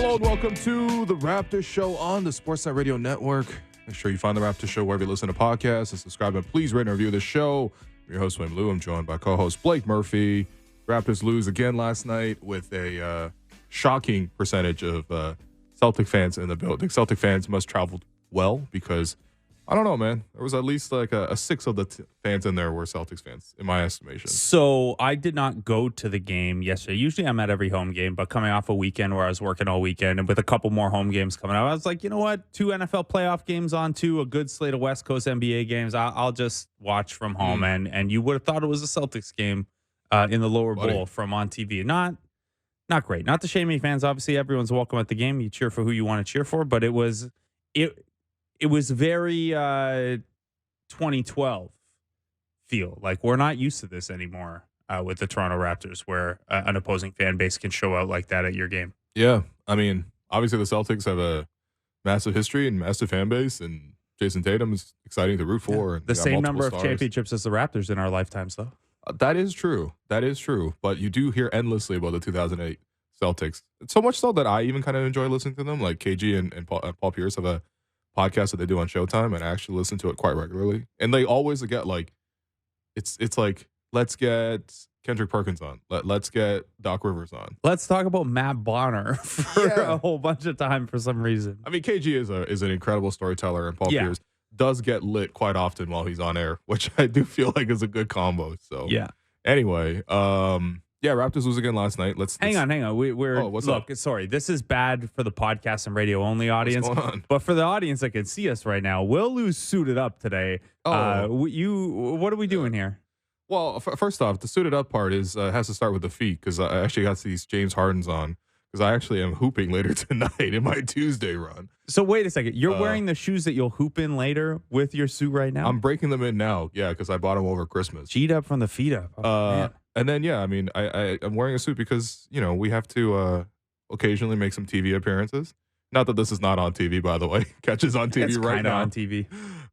Hello and welcome to the Raptors Show on the Sportsnet Radio Network. Make sure you find the Raptors Show wherever you listen to podcasts and subscribe, and please rate and review the show. I'm your host, Wayne Lou. I'm joined by co-host Blake Murphy. Raptors lose again last night with a shocking percentage of Celtic fans in the building. Celtic fans must travel well because, I don't know, man. There was at least like a six of the fans in there were Celtics fans, in my estimation. So I did not go to the game yesterday. Usually I'm at every home game, but coming off a weekend where I was working all weekend and with a couple more home games coming up, I was like, you know what? 2 NFL playoff games on, a good slate of West Coast NBA games. I'll just watch from home. And you would have thought it was a Celtics game in the lower bowl from on TV. Not great. Not to shame any fans. Obviously, everyone's welcome at the game. You cheer for who you want to cheer for, but it was very 2012 feel. Like, we're not used to this anymore with the Toronto Raptors, where an opposing fan base can show out like that at your game. Yeah. I mean, obviously the Celtics have a massive history and massive fan base, and Jason Tatum is exciting to root for. Yeah. And the same number stars. of championships as the Raptors in our lifetimes, though. That is true. That is true. But you do hear endlessly about the 2008 Celtics. So much so that I even kind of enjoy listening to them. Like KG and Paul Pierce have a podcast that they do on Showtime, and I actually listen to it quite regularly. And they always get like, it's like, let's get Kendrick Perkins on. Let's get Doc Rivers on. Let's talk about Matt Bonner for a whole bunch of time for some reason. I mean, KG is an incredible storyteller, and Paul Pierce does get lit quite often while he's on air, which I do feel like is a good combo. So anyway, Raptors lose again last night. Hang on. We're what's look, up? Sorry, this is bad for the podcast and radio only audience. What's going on? But for the audience that can see us right now, Will Lou's suited up today. What are we doing here? Well, first off, the suited up part has to start with the feet, because I actually got these James Hardens on, because I actually am hooping later tonight in my Tuesday run. So wait a second. You're wearing the shoes that you'll hoop in later with your suit right now? I'm breaking them in now, because I bought them over Christmas. G'd up from the feet up. Man. And then, I mean, I'm wearing a suit because, we have to occasionally make some TV appearances. Not that this is not on TV, by the way. Catches on TV right now. On TV.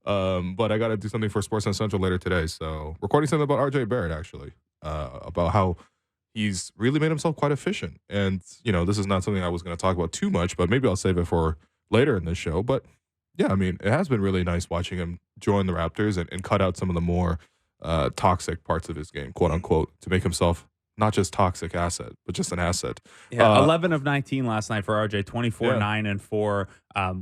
But I got to do something for Sportsnet Central later today. So recording something about RJ Barrett, actually, about how he's really made himself quite efficient. And, this is not something I was going to talk about too much, but maybe I'll save it for later in this show. But, I mean, it has been really nice watching him join the Raptors and cut out some of the more toxic parts of his game, quote unquote, to make himself not just toxic asset, but just an asset. 11 of 19 last night for RJ, 24, 9, and 4.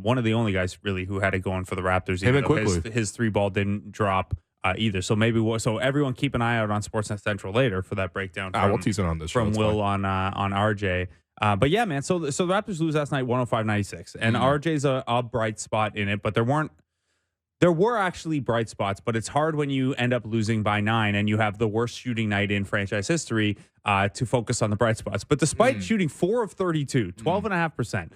One of the only guys really who had it going for the Raptors. Even though his three ball didn't drop either. So so everyone keep an eye out on Sportsnet Central later for that breakdown. We'll tease it on this from Will on RJ. But yeah, man. So the Raptors lose last night, 105-96, and RJ's a bright spot in it, but there were actually bright spots, but it's hard when you end up losing by 9 and you have the worst shooting night in franchise history to focus on the bright spots. But despite shooting 4 of 32, 12.5%,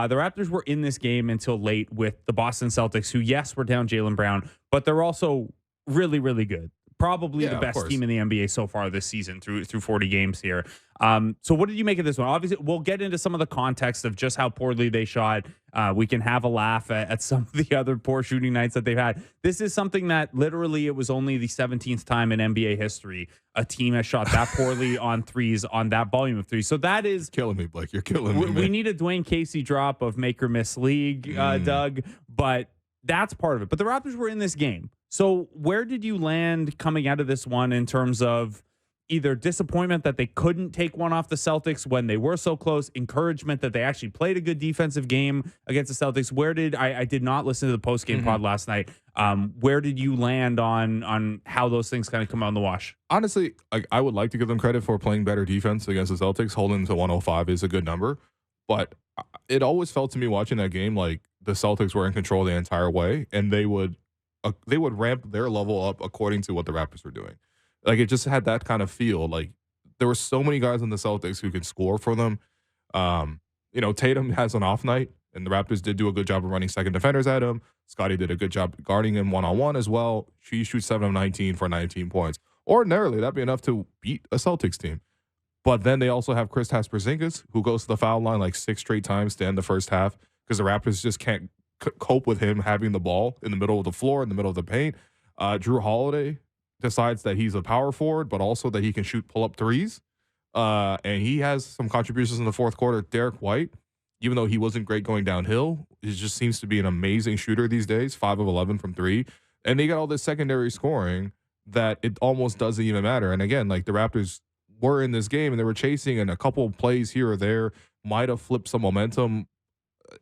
the Raptors were in this game until late with the Boston Celtics, who, yes, were down Jaylen Brown, but they're also really, really good. Probably the best team in the NBA so far this season through 40 games here. So what did you make of this one? Obviously, we'll get into some of the context of just how poorly they shot. We can have a laugh at some of the other poor shooting nights that they've had. This is something that literally it was only the 17th time in NBA history a team has shot that poorly on threes on that volume of threes. So that is killing me, Blake. You're killing me. We need a Dwayne Casey drop of make or miss league, Doug, but that's part of it. But the Raptors were in this game. So where did you land coming out of this one in terms of either disappointment that they couldn't take one off the Celtics when they were so close, encouragement that they actually played a good defensive game against the Celtics? Where did I did not listen to the post-game pod last night. Where did you land on how those things kind of come out in the wash? Honestly, I would like to give them credit for playing better defense against the Celtics. Holding to 105 is a good number. But it always felt to me watching that game like the Celtics were in control the entire way, and they would ramp their level up according to what the Raptors were doing. Like, it just had that kind of feel. Like, there were so many guys in the Celtics who can score for them. Tatum has an off night, and the Raptors did do a good job of running second defenders at him. Scotty did a good job guarding him one-on-one as well. She shoots 7 of 19 for 19 points. Ordinarily, that'd be enough to beat a Celtics team. But then they also have Kristaps Porzingis, who goes to the foul line like 6 straight times to end the first half because the Raptors just can't cope with him having the ball in the middle of the floor, in the middle of the paint. Drew Holiday decides that he's a power forward, but also that he can shoot pull-up threes. And he has some contributions in the fourth quarter. Derek White even though he wasn't great going downhill, he just seems to be an amazing shooter these days, 5 of 11 from 3. And they got all this secondary scoring that it almost doesn't even matter. And again, like the Raptors were in this game and they were chasing, and a couple of plays here or there might have flipped some momentum.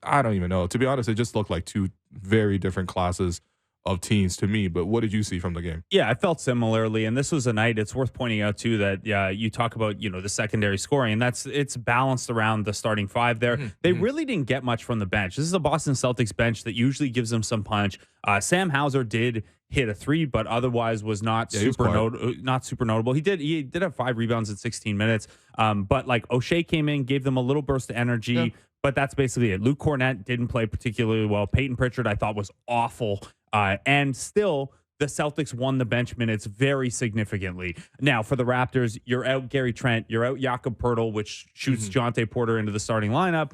I don't even know. To be honest, it just looked like two very different classes of teams to me. But what did you see from the game? Yeah, I felt similarly, and this was a night. It's worth pointing out too that you talk about the secondary scoring, and it's balanced around the starting five there. They really didn't get much from the bench. This is a Boston Celtics bench that usually gives them some punch. Sam Hauser did hit a 3, but otherwise was not super notable. He did have 5 rebounds in 16 minutes. But like O'Shea came in, gave them a little burst of energy. Yeah. But that's basically it. Luke Cornett didn't play particularly well. Peyton Pritchard, I thought, was awful. And still, the Celtics won the bench minutes very significantly. Now, for the Raptors, you're out Gary Trent. You're out Jakob Poeltl, which shoots Jonte Porter into the starting lineup.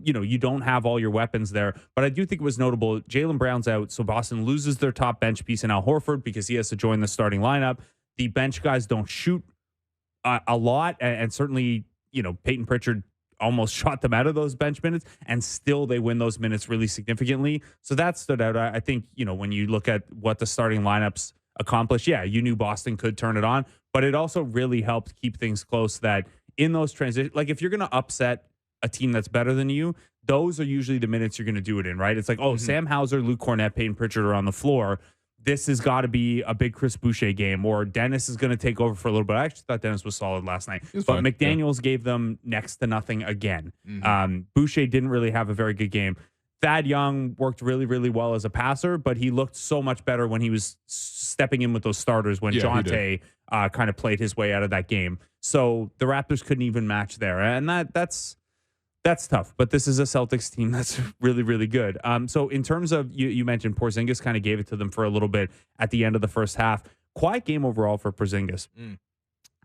You don't have all your weapons there. But I do think it was notable. Jaylen Brown's out, so Boston loses their top bench piece in Al Horford because he has to join the starting lineup. The bench guys don't shoot a lot, and certainly, Peyton Pritchard almost shot them out of those bench minutes, and still they win those minutes really significantly. So that stood out. I think, when you look at what the starting lineups accomplished, you knew Boston could turn it on, but it also really helped keep things close that in those transitions, like if you're going to upset a team that's better than you, those are usually the minutes you're going to do it in, right? It's like, Sam Hauser, Luke Cornett, Peyton Pritchard are on the floor. This has got to be a big Chris Boucher game, or Dennis is going to take over for a little bit. I actually thought Dennis was solid last night, but fine. McDaniels gave them next to nothing again. Boucher didn't really have a very good game. Thad Young worked really, really well as a passer, but he looked so much better when he was stepping in with those starters when Jonte kind of played his way out of that game. So the Raptors couldn't even match there, and that's tough, but this is a Celtics team that's really, really good. So in terms of, you mentioned Porzingis kind of gave it to them for a little bit at the end of the first half. Quiet game overall for Porzingis.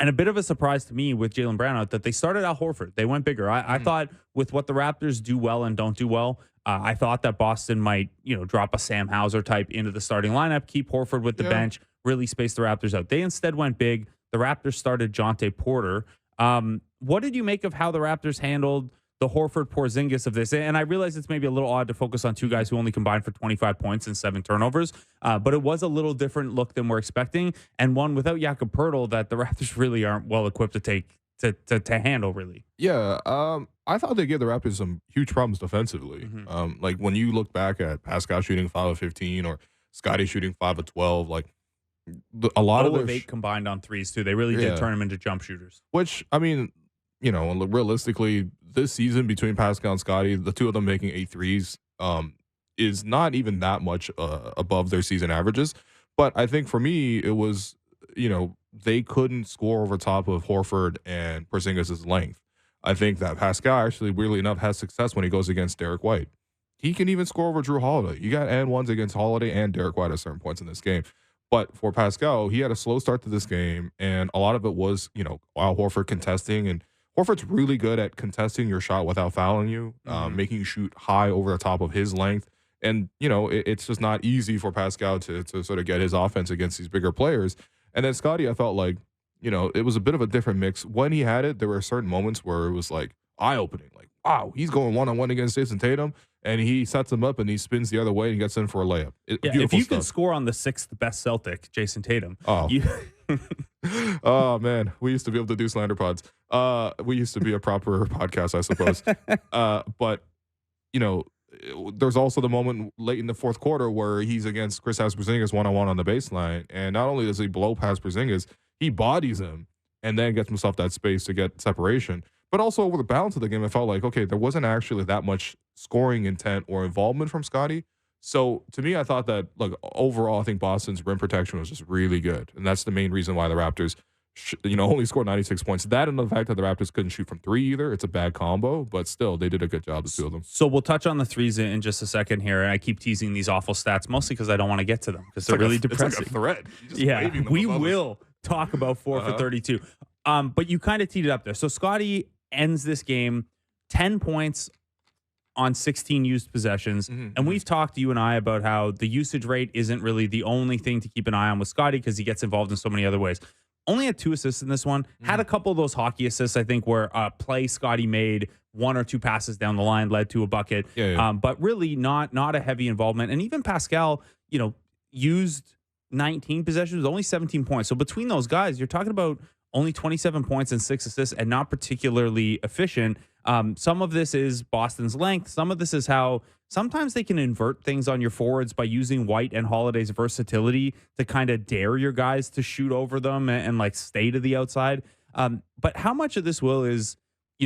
And a bit of a surprise to me with Jaylen Brown out that they started Al Horford. They went bigger. I thought with what the Raptors do well and don't do well, I thought that Boston might, drop a Sam Hauser type into the starting lineup, keep Horford with the bench, really space the Raptors out. They instead went big. The Raptors started Jonte Porter. What did you make of how the Raptors handled the Horford-Porzingis of this? And I realize it's maybe a little odd to focus on two guys who only combined for 25 points and 7 turnovers, but it was a little different look than we're expecting, and one without Jakob Poeltl that the Raptors really aren't well equipped to take to handle, really. Yeah, I thought they gave the Raptors some huge problems defensively. Like when you look back at Pascal shooting 5 of 15 or Scotty shooting 5 of 12, like a lot of their 8 combined on threes too. They really did turn them into jump shooters. Which, I mean, realistically, this season between Pascal and Scotty, the two of them making 8 threes is not even that much above their season averages. But I think for me, it was, they couldn't score over top of Horford and Porzingis' length. I think that Pascal actually, weirdly enough, has success when he goes against Derek White. He can even score over Drew Holiday. You got and ones against Holiday and Derek White at certain points in this game. But for Pascal, he had a slow start to this game, and a lot of it was, Al Horford contesting, and Horford's really good at contesting your shot without fouling you, making you shoot high over the top of his length. And, it's just not easy for Pascal to sort of get his offense against these bigger players. And then Scotty, I felt like, it was a bit of a different mix. When he had it, there were certain moments where it was like eye-opening. Like, wow, he's going one-on-one against Jason Tatum, and he sets him up and he spins the other way and gets in for a layup. If you can score on the 6th best Celtic, Jason Tatum. Oh, man. We used to be able to do slander pods. We used to be a proper podcast, I suppose. But, there's also the moment late in the fourth quarter where he's against Kristaps Porzingis one-on-one on the baseline. And not only does he blow past Porzingis, he bodies him and then gets himself that space to get separation. But also over the balance of the game, it felt like, okay, there wasn't actually that much scoring intent or involvement from Scotty. So to me, I thought that, look, overall, I think Boston's rim protection was just really good. And that's the main reason why the Raptors, only scored 96 points. That and the fact that the Raptors couldn't shoot from 3 either. It's a bad combo, but still, they did a good job, the two of them. So we'll touch on the threes in just a second here. And I keep teasing these awful stats, mostly because I don't want to get to them because they're really depressing. It's like a thread. Yeah, we will talk about 4 for 32. But you kind of teed it up there. So Scotty ends this game 10 points on 16 used possessions. And we've talked, you and I, about how the usage rate isn't really the only thing to keep an eye on with Scotty because he gets involved in so many other ways. only had 2 assists in this one. Had a couple of those hockey assists, I think, where play Scotty made 1 or 2 passes down the line led to a bucket. But really not a heavy involvement. And even Pascal, used 19 possessions, only 17 points. So between those guys, you're talking about only 27 points and 6 assists and not particularly efficient. Some of this is Boston's length. Some of this is how sometimes they can invert things on your forwards by using White and Holiday's versatility to kind of dare your guys to shoot over them and like stay to the outside. But how much of this is,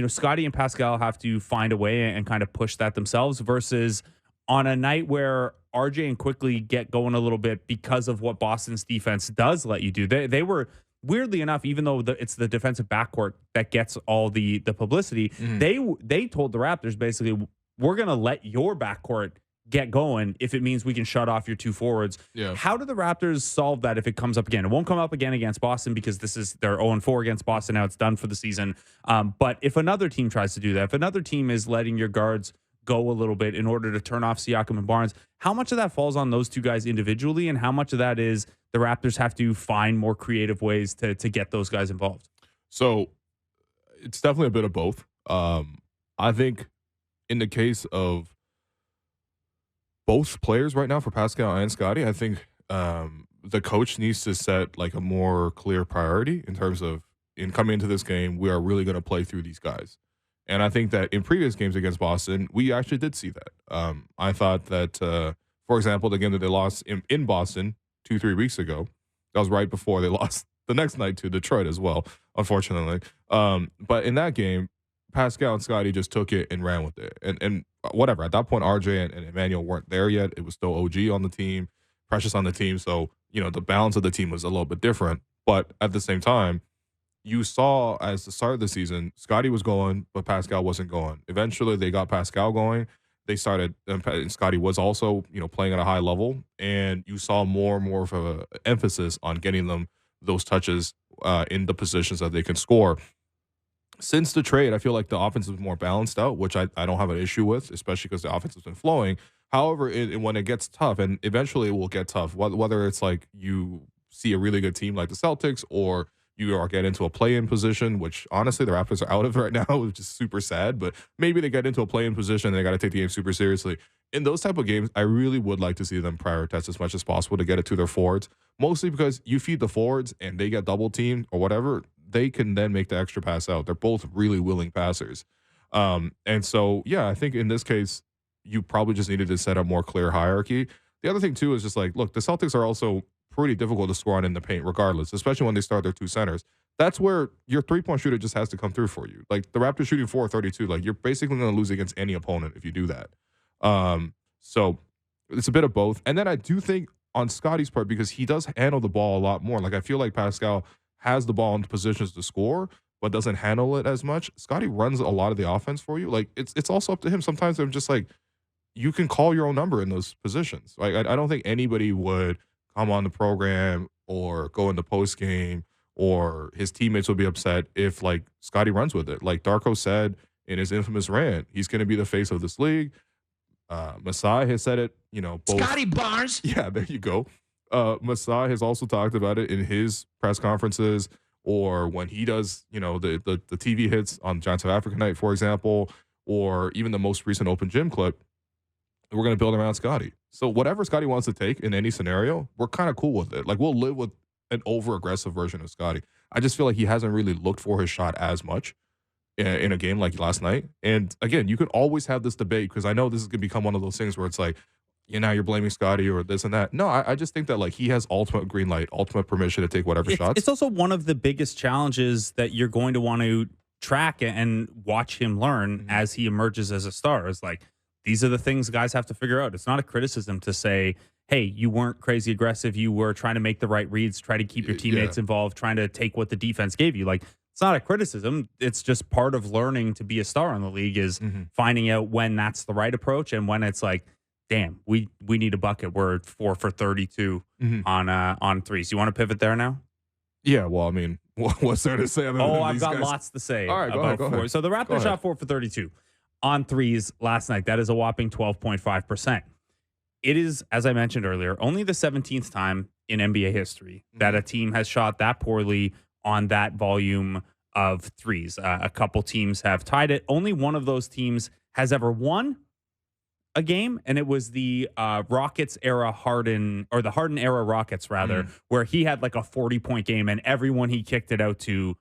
Scotty and Pascal have to find a way and kind of push that themselves versus on a night where RJ and Quickly get going a little bit because of what Boston's defense does let you do. They were, weirdly enough, even though it's the defensive backcourt that gets all the publicity, they told the Raptors basically, we're going to let your backcourt get going if it means we can shut off your 2 forwards. How do the Raptors solve that if it comes up again? It won't come up again against Boston because they're 0-4 against Boston. Now it's done for the season. But if another team tries to do that, if another team is letting your guards go a little bit in order to turn off Siakam and Barnes, how much of that falls on those 2 guys individually, and how much of that is the Raptors have to find more creative ways to get those guys involved? So it's definitely a bit of both. I think in the case of both players right now, for Pascal and Scotty, I think the coach needs to set like a more clear priority in terms of, in coming into this game, we are really going to play through these guys. And I think that in previous games against Boston, we actually did see that. I thought that, for example, the game that they lost in Boston 2-3 weeks ago, that was right before they lost the next night to Detroit as well, unfortunately. But in that game, Pascal and Scotty just took it and ran with it. And whatever, at that point, RJ and Emmanuel weren't there yet. It was still OG on the team, Precious on the team. So, the balance of the team was a little bit different. But at the same time, you saw as the start of the season, Scotty was going, but Pascal wasn't going. Eventually, they got Pascal going. They started, and Scotty was also, playing at a high level, and you saw more and more of an emphasis on getting them those touches in the positions that they can score. Since the trade, I feel like the offense is more balanced out, which I don't have an issue with, especially because the offense has been flowing. However, when it gets tough, and eventually it will get tough, whether it's like you see a really good team like the Celtics, or you are get into a play-in position, which honestly the Raptors are out of right now, which is super sad. But maybe they get into a play-in position and they got to take the game super seriously. In those type of games, I really would like to see them prioritize as much as possible to get it to their forwards, mostly because you feed the forwards and they get double-teamed or whatever, they can then make the extra pass out. They're both really willing passers. And so, yeah, I think in this case, you probably just needed to set a more clear hierarchy. The other thing, too, is just like, look, the Celtics are also pretty difficult to score on in the paint regardless, especially when they start their 2 centers. That's where your 3-point shooter just has to come through for you. Like the Raptors shooting 4-32, like you're basically going to lose against any opponent if you do that. So it's a bit of both. And then I do think on Scotty's part, because he does handle the ball a lot more. Like I feel like Pascal has the ball in positions to score, but doesn't handle it as much. Scotty runs a lot of the offense for you. Like it's also up to him. Sometimes I'm just like, you can call your own number in those positions. Like I don't think anybody would come on the program or go in the post game, or his teammates will be upset if like Scotty runs with it. Like Darko said in his infamous rant, he's going to be the face of this league. Masai has said it, both. Scotty Barnes. Yeah, there you go. Masai has also talked about it in his press conferences, or when he does, the TV hits on Giants of Africa night, for example, or even the most recent open gym clip. We're going to build around Scotty. So whatever Scotty wants to take in any scenario, we're kind of cool with it. Like we'll live with an over-aggressive version of Scotty. I just feel like he hasn't really looked for his shot as much in a game like last night. And again, you could always have this debate, because I know this is going to become one of those things where it's like, you're blaming Scotty or this and that. No, I just think that like he has ultimate green light, ultimate permission to take whatever shots. It's also one of the biggest challenges that you're going to want to track and watch him learn as he emerges as a star. Is like, these are the things guys have to figure out. It's not a criticism to say, hey, you weren't crazy aggressive. You were trying to make the right reads, try to keep your teammates involved, trying to take what the defense gave you. Like, it's not a criticism. It's just part of learning to be a star in the league is finding out when that's the right approach and when it's like, damn, we need a bucket. We're 4 for 32 on threes. You want to pivot there now? Yeah, well, I mean, what's there to say? I've got lots to say. All right, go ahead. So the Raptors shot 4 for 32 on threes last night. That is a whopping 12.5%. It is, as I mentioned earlier, only the 17th time in NBA history that a team has shot that poorly on that volume of threes. A couple teams have tied it. Only one of those teams has ever won a game, and it was the Rockets era Harden, or the Harden era Rockets rather, where he had like a 40-point game and everyone he kicked it out to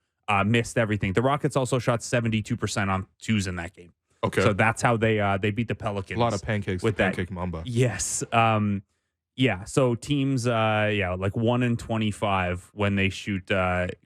missed everything. The Rockets also shot 72% on twos in that game. Okay. So that's how they beat the Pelicans. A lot of pancakes with Pancake Mamba. Yes. Yeah. So teams, like 1-25 when they shoot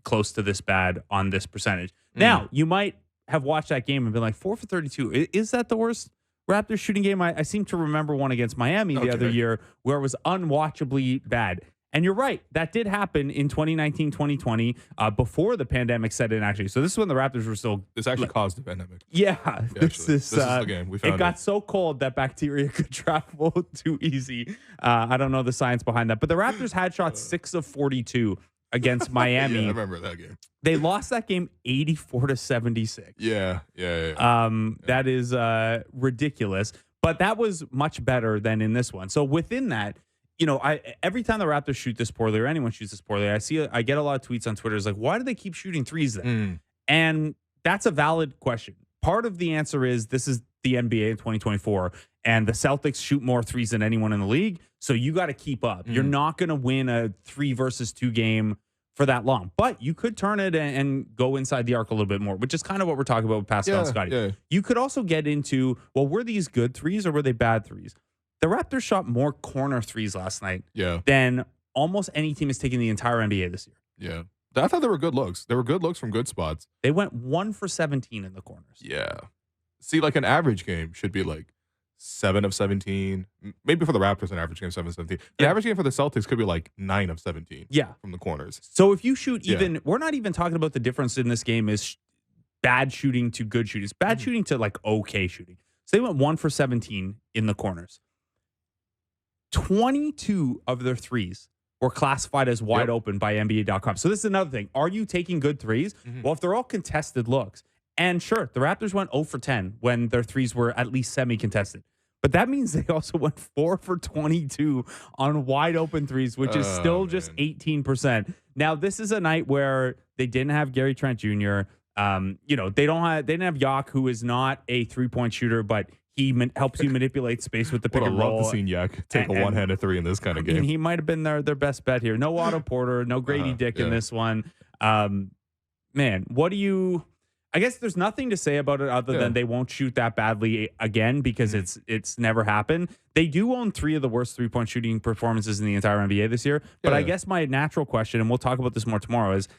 close to this bad on this percentage. Now, you might have watched that game and been like, 4 for 32. Is that the worst Raptors shooting game? I seem to remember one against Miami the other year where it was unwatchably bad. And you're right. That did happen in 2019, 2020, before the pandemic set in, actually. So this is when the Raptors were still... This actually caused the pandemic. Yeah. This is the game. We found it got so cold that bacteria could travel too easy. I don't know the science behind that. But the Raptors had shot 6 of 42 against Miami. Yeah, I remember that game. They lost that game 84-76. Yeah. That is ridiculous. But that was much better than in this one. So within that, every time the Raptors shoot this poorly, or anyone shoots this poorly, I get a lot of tweets on Twitter. It's like, why do they keep shooting threes then? And that's a valid question. Part of the answer is this is the NBA in 2024, and the Celtics shoot more threes than anyone in the league. So you got to keep up. You're not going to win a 3 versus 2 game for that long, but you could turn it and go inside the arc a little bit more, which is kind of what we're talking about with Pascal and Scotty. Yeah. You could also get into, well, were these good threes or were they bad threes? The Raptors shot more corner threes last night than almost any team has taken the entire NBA this year. Yeah. I thought they were good looks. They were good looks from good spots. They went 1 for 17 in the corners. Yeah. See, like an average game should be like 7 of 17. Maybe for the Raptors, an average game 7 of 17. The average game for the Celtics could be like 9 of 17. Yeah. From the corners. So if you shoot even, we're not even talking about the difference in this game is bad shooting to good shooting. It's bad shooting to like okay shooting. So they went 1 for 17 in the corners. 22 of their threes were classified as wide open by NBA.com. So this is another thing. Are you taking good threes? Well, if they're all contested looks, and sure, the Raptors went 0 for 10 when their threes were at least semi-contested. But that means they also went 4 for 22 on wide open threes, which is still just 18%. Now, this is a night where they didn't have Gary Trent Jr. They didn't have Yak, who is not a 3-point shooter, but he helps you manipulate space with the pick and roll. Would love to see Yak take a one-handed 3 in this kind of game. He might have been their best bet here. No Otto Porter, no Grady Dick in this one. Man, what do you... I guess there's nothing to say about it other than they won't shoot that badly again because it's never happened. They do own 3 of the worst 3-point shooting performances in the entire NBA this year. But I guess my natural question, and we'll talk about this more tomorrow, is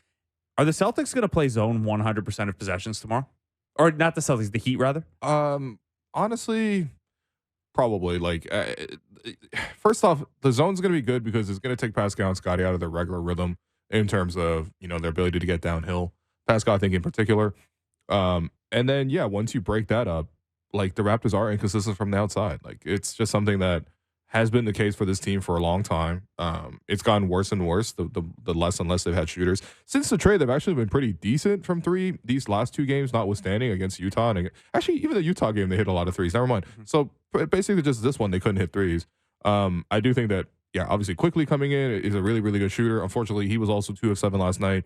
are the Celtics going to play zone 100% of possessions tomorrow? Or not the Celtics, the Heat rather? Honestly, probably. Like, first off, the zone's going to be good because it's going to take Pascal and Scotty out of their regular rhythm in terms of, their ability to get downhill. Pascal, I think, in particular. And then, once you break that up, like the Raptors are inconsistent from the outside. Like it's just something that has been the case for this team for a long time. It's gotten worse and worse the less and less they've had shooters. Since the trade, they've actually been pretty decent from 3 these last 2 games, notwithstanding against Utah. And actually, even the Utah game, they hit a lot of threes. Never mind. So basically just this one, they couldn't hit threes. I do think that, obviously Quickly coming in is a really, really good shooter. Unfortunately, he was also 2 of 7 last night.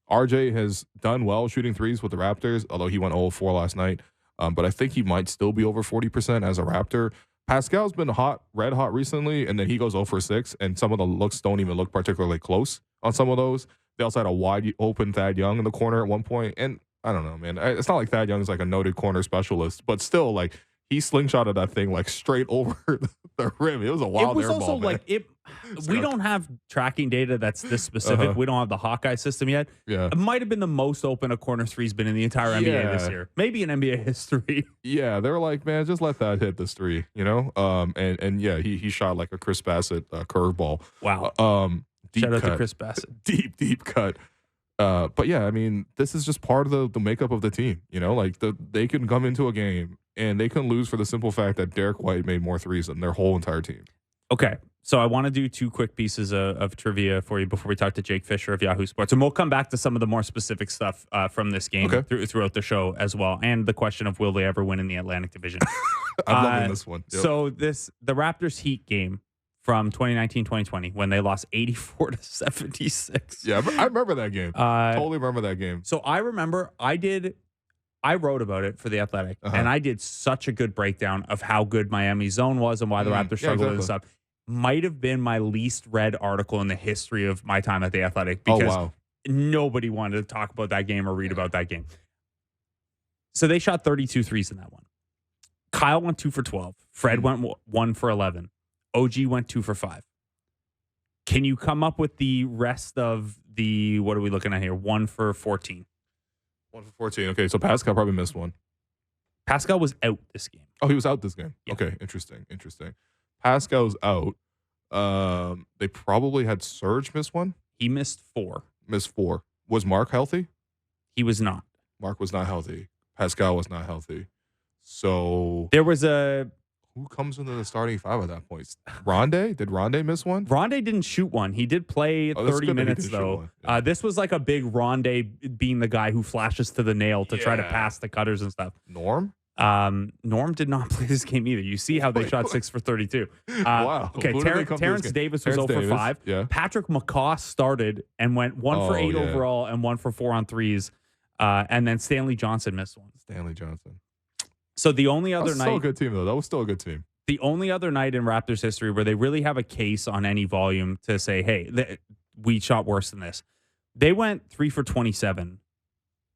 RJ has done well shooting threes with the Raptors, although he went 0-4 last night. But I think he might still be over 40% as a Raptor. Pascal's been red hot recently, and then he goes 0 for 6, and some of the looks don't even look particularly close on some of those. They also had a wide open Thad Young in the corner at one point, and I don't know, man. It's not like Thad Young is like a noted corner specialist, but still, like, he slingshotted that thing like straight over the rim. It was a wild air ball. It was also like we don't have tracking data that's this specific. We don't have the Hawkeye system yet. Yeah, it might have been the most open a corner three's been in the entire NBA this year, maybe in NBA history. Yeah, they were like, man, just let that hit this 3, and he shot like a Chris Bassett curveball. Wow. Shout out to Chris Bassett. Deep cut. But I mean, this is just part of the makeup of the team. They can come into a game and they can lose for the simple fact that Derek White made more threes than their whole entire team. Okay, so I want to do 2 quick pieces of trivia for you before we talk to Jake Fisher of Yahoo Sports. And we'll come back to some of the more specific stuff from this game throughout the show as well. And the question of will they ever win in the Atlantic Division. I'm loving this one. Yep. So the Raptors Heat game from 2019-2020 when they lost 84-76. Yeah, I remember that game. Totally remember that game. So I remember I wrote about it for The Athletic, and I did such a good breakdown of how good Miami's zone was and why the Raptors struggled with stuff. Might have been my least read article in the history of my time at The Athletic because nobody wanted to talk about that game or read about that game. So they shot 32 threes in that one. Kyle went 2 for 12. Fred went 1 for 11. OG went 2 for 5. Can you come up with the rest of the, what are we looking at here? 1 for 14. 1 for 14. Okay, so Pascal probably missed one. Pascal was out this game. Oh, he was out this game. Yeah. Okay, interesting. Pascal's out. They probably had Serge miss one. He missed 4. Missed 4. Was Mark healthy? He was not. Mark was not healthy. Pascal was not healthy. So there was a... Who comes into the starting 5 at that point? Rondae? Did Rondae miss one? Rondae didn't shoot one. He did play 30 minutes, though. Yeah. This was like a big Rondae being the guy who flashes to the nail to try to pass the cutters and stuff. Norm? Norm did not play this game either. You see how they shot 6 for 32. Wow. Okay, Terrence Davis was 0 for 5. Yeah. Patrick McCaw started and went 1 for 8 overall and 1 for 4 on threes. And then Stanley Johnson missed one. Stanley Johnson. So the only other night... still a good team, though. That was still a good team. The only other night in Raptors history where they really have a case on any volume to say, hey, we shot worse than this. They went 3 for 27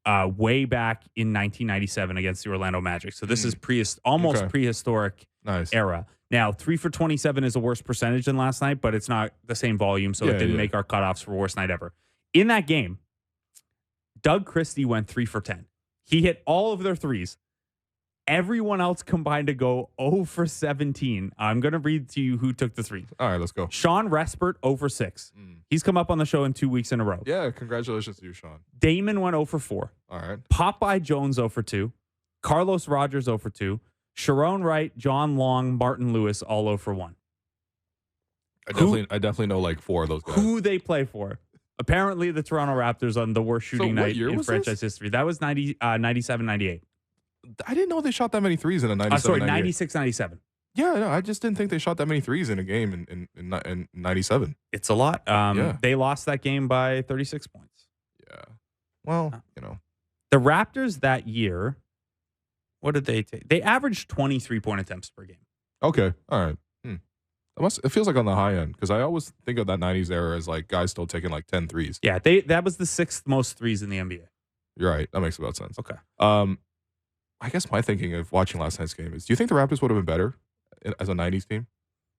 way back in 1997 against the Orlando Magic. So this is almost prehistoric era. Now, 3 for 27 is a worse percentage than last night, but it's not the same volume, so it didn't make our cutoffs for worst night ever. In that game, Doug Christie went 3 for 10. He hit all of their threes. Everyone else combined to go 0 for 17. I'm going to read to you who took the three. All right, let's go. Sean Respert, 0 for 6. He's come up on the show in 2 weeks in a row. Yeah, congratulations to you, Sean. Damon went 0 for 4. All right. Popeye Jones, 0 for 2. Carlos Rogers, 0 for 2. Sharon Wright, John Long, Martin Lewis, all 0 for 1. I definitely know like 4 of those guys. Who they play for. Apparently, the Toronto Raptors on the worst shooting night in franchise history. That was 97-98. I didn't know they shot that many threes in a 97. 96-97. Yeah, no, I just didn't think they shot that many threes in a game in 97. It's a lot. They lost that game by 36 points. Yeah. Well, The Raptors that year, what did they take? They averaged 23-point attempts per game. Okay. All right. It feels like on the high end because I always think of that 90s era as like guys still taking like 10 threes. Yeah, that was the 6th most threes in the NBA. You're right. That makes about sense. Okay. I guess my thinking of watching last night's game is, do you think the Raptors would have been better as a 90s team?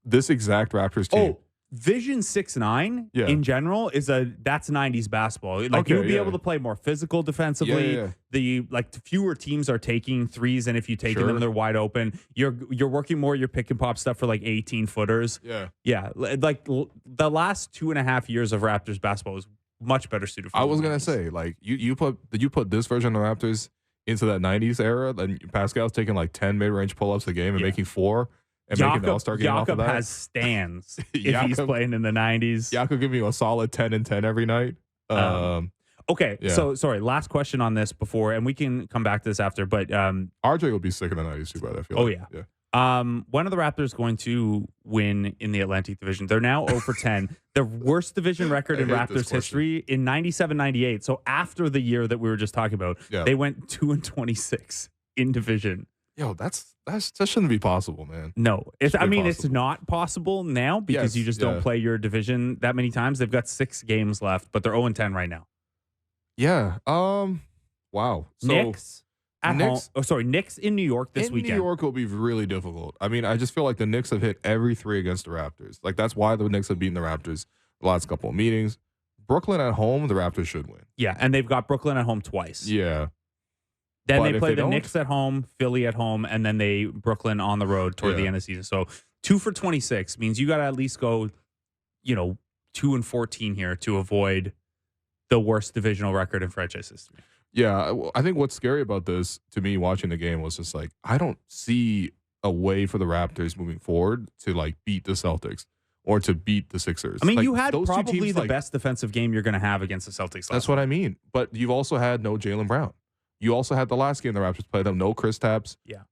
This exact Raptors team. Oh, Vision 6-9 in general that's 90s basketball. Like you would be able to play more physical defensively. Yeah. The fewer teams are taking threes, and if you take them, they're wide open. You're working more your pick and pop stuff for like 18-footers. Yeah. Like the last 2.5 years of Raptors basketball was much better suited for. I was gonna say, like you put this version of the Raptors into that 90s era, then Pascal's taking like 10 mid-range pull-ups a game and making 4 and making the All-Star game off of that. Jakob has stands if he's playing in the 90s. Jakob give me a solid 10 and 10 every night. Okay, so sorry, last question on this before, and we can come back to this after, but RJ would be sick in the 90s too, but I feel like. Yeah. When are the Raptors going to win in the Atlantic Division? They're now 0 for 10. The worst division record in Raptors history in 97-98. So after the year that we were just talking about, they went 2-26 in division. Yo, that shouldn't be possible, man. No, it's not possible now because you just don't play your division that many times. They've got 6 games left, but they're 0-10 right now. Yeah. Wow. So, Knicks at home. Oh, sorry, Knicks in New York this weekend. New York will be really difficult. I mean, I just feel like the Knicks have hit every 3 against the Raptors. Like that's why the Knicks have beaten the Raptors the last couple of meetings. Brooklyn at home, the Raptors should win. Yeah, and they've got Brooklyn at home twice. Yeah. Then they play the Knicks at home, Philly at home, and then they Brooklyn on the road toward the end of the season. So 2 for 26 means you got to at least go, 2-14 here to avoid the worst divisional record in franchise history. Yeah, I think what's scary about this to me watching the game was just like I don't see a way for the Raptors moving forward to like beat the Celtics or to beat the Sixers. I mean, like, you had those probably two teams, the best defensive game you're going to have against the Celtics. That's what I mean. But you've also had no Jaylen Brown. You also had the last game the Raptors played them. No Kristaps. Yeah.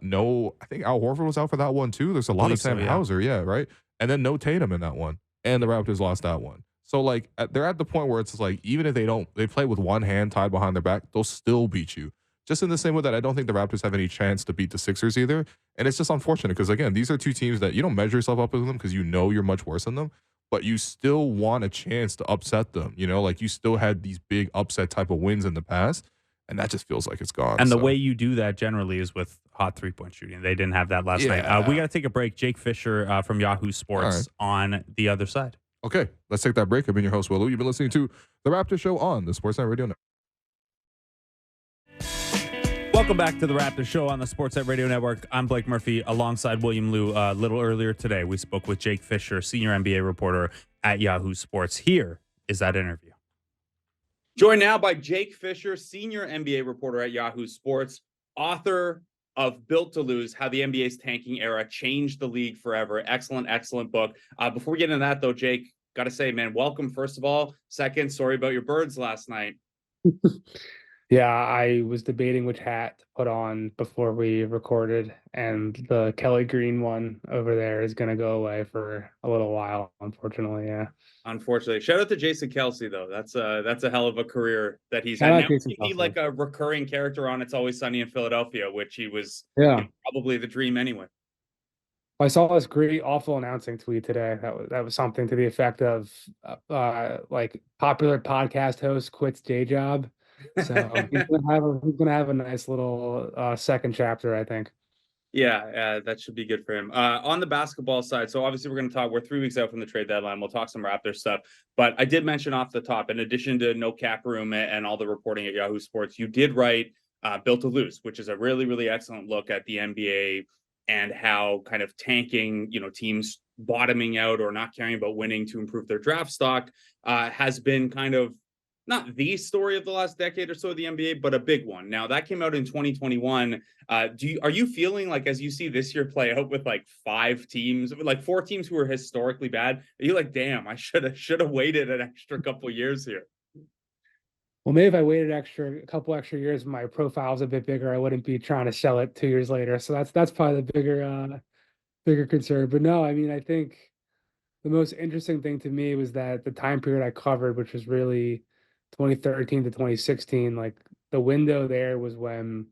No, I think Al Horford was out for that one too. There's a lot of Sam Hauser. Yeah, right. and then no Tatum in that one, and the Raptors lost that one. So like they're at the point where it's like even if they play with one hand tied behind their back, they'll still beat you. Just in the same way that I don't think the Raptors have any chance to beat the Sixers either. And it's just unfortunate because again, these are two teams that you don't measure yourself up with them because you know you're much worse than them, but you still want a chance to upset them. You know, like you still had these big upset type of wins in the past, and that just feels like it's gone. And the So, way you do that generally is with hot 3-point shooting. They didn't have that last night. yeah. We got to take a break. Jake Fischer from Yahoo Sports on the other side. Okay, let's take that break. I've been your host, Willow. You've been listening to the Raptor Show on the Sportsnet Radio Network. Welcome back to the Raptors Show on the Sportsnet Radio Network. I'm Blake Murphy alongside William Liu. A little earlier today, we spoke with Jake Fischer, senior NBA reporter at Yahoo Sports. Here is that interview. Joined now by Jake Fischer, senior NBA reporter at Yahoo Sports, author of Built to Lose, How the NBA's Tanking Era Changed the League Forever. Excellent, excellent book. Before we get into that, though, Jake, got to say, man, welcome, first of all. Second, sorry about your birds last night. Yeah, I was debating which hat to put on before we recorded, and the Kelly Green one over there is going to go away for a little while, unfortunately. Yeah. Unfortunately, shout out to Jason Kelsey though. That's a hell of a career that he's Shout had. out Now Jason he Kelsey. like a recurring character on It's Always Sunny in Philadelphia, which he was Yeah. probably the dream anyway. I saw this great, awful announcing tweet today. That was something to the effect of, like popular podcast host quits day job. So he's gonna have a nice little second chapter, I think. Yeah, that should be good for him. On the basketball side, so obviously we're 3 weeks out from the trade deadline. We'll talk some Raptors stuff, but I did mention off the top, in addition to No Cap Room and all the reporting at Yahoo Sports, you did write Built to Lose, which is a really, really excellent look at the NBA and how kind of tanking, teams bottoming out or not caring about winning to improve their draft stock has been kind of not the story of the last decade or so of the NBA, but a big one. Now that came out in 2021. Are you feeling like, as you see this year play out with like 5 teams, like 4 teams who are historically bad, are you like, damn, I should have waited an extra couple years here? Well, maybe if I waited a couple extra years, my profile's a bit bigger, I wouldn't be trying to sell it 2 years later. So that's probably the bigger concern. But no, I mean, I think the most interesting thing to me was that the time period I covered, which was really 2013 to 2016, like the window there was when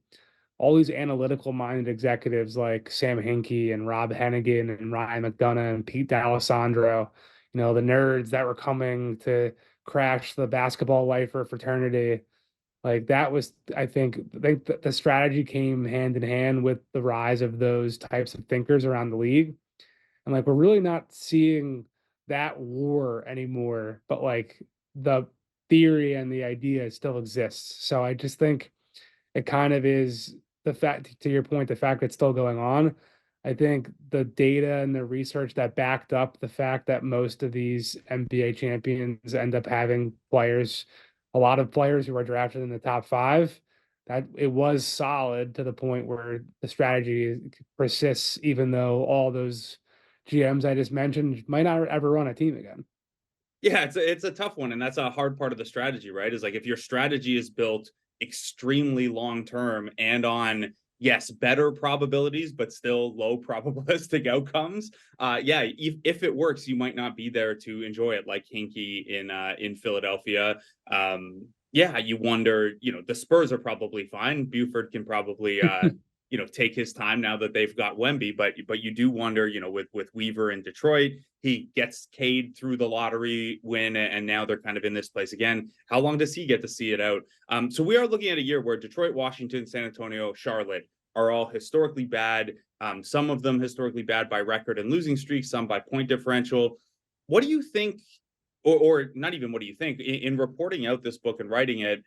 all these analytical minded executives like Sam Hinkie and Rob Hennigan and Ryan McDonough and Pete D'Alessandro, the nerds that were coming to crash the basketball lifer fraternity, like that was, I think the strategy came hand in hand with the rise of those types of thinkers around the league. And like we're really not seeing that war anymore, but like the theory and the idea still exists. So I just think it kind of is the fact, to your point, the fact that it's still going on. I think the data and the research that backed up the fact that most of these NBA champions end up having a lot of players who are drafted in the top 5, that it was solid to the point where the strategy persists, even though all those GMs I just mentioned might not ever run a team again. Yeah, it's a tough one, and that's a hard part of the strategy, right? Is like if your strategy is built extremely long term and on, yes, better probabilities, but still low probabilistic outcomes. If it works, you might not be there to enjoy it, like Hinkie in Philadelphia. You wonder, the Spurs are probably fine. Buford can probably take his time now that they've got Wemby, but you do wonder, with Weaver in Detroit, he gets Cade through the lottery win, and now they're kind of in this place again. How long does he get to see it out? So we are looking at a year where Detroit, Washington, San Antonio, Charlotte are all historically bad. Some of them historically bad by record and losing streaks, some by point differential. What do you think, or not even what do you think, in reporting out this book and writing it,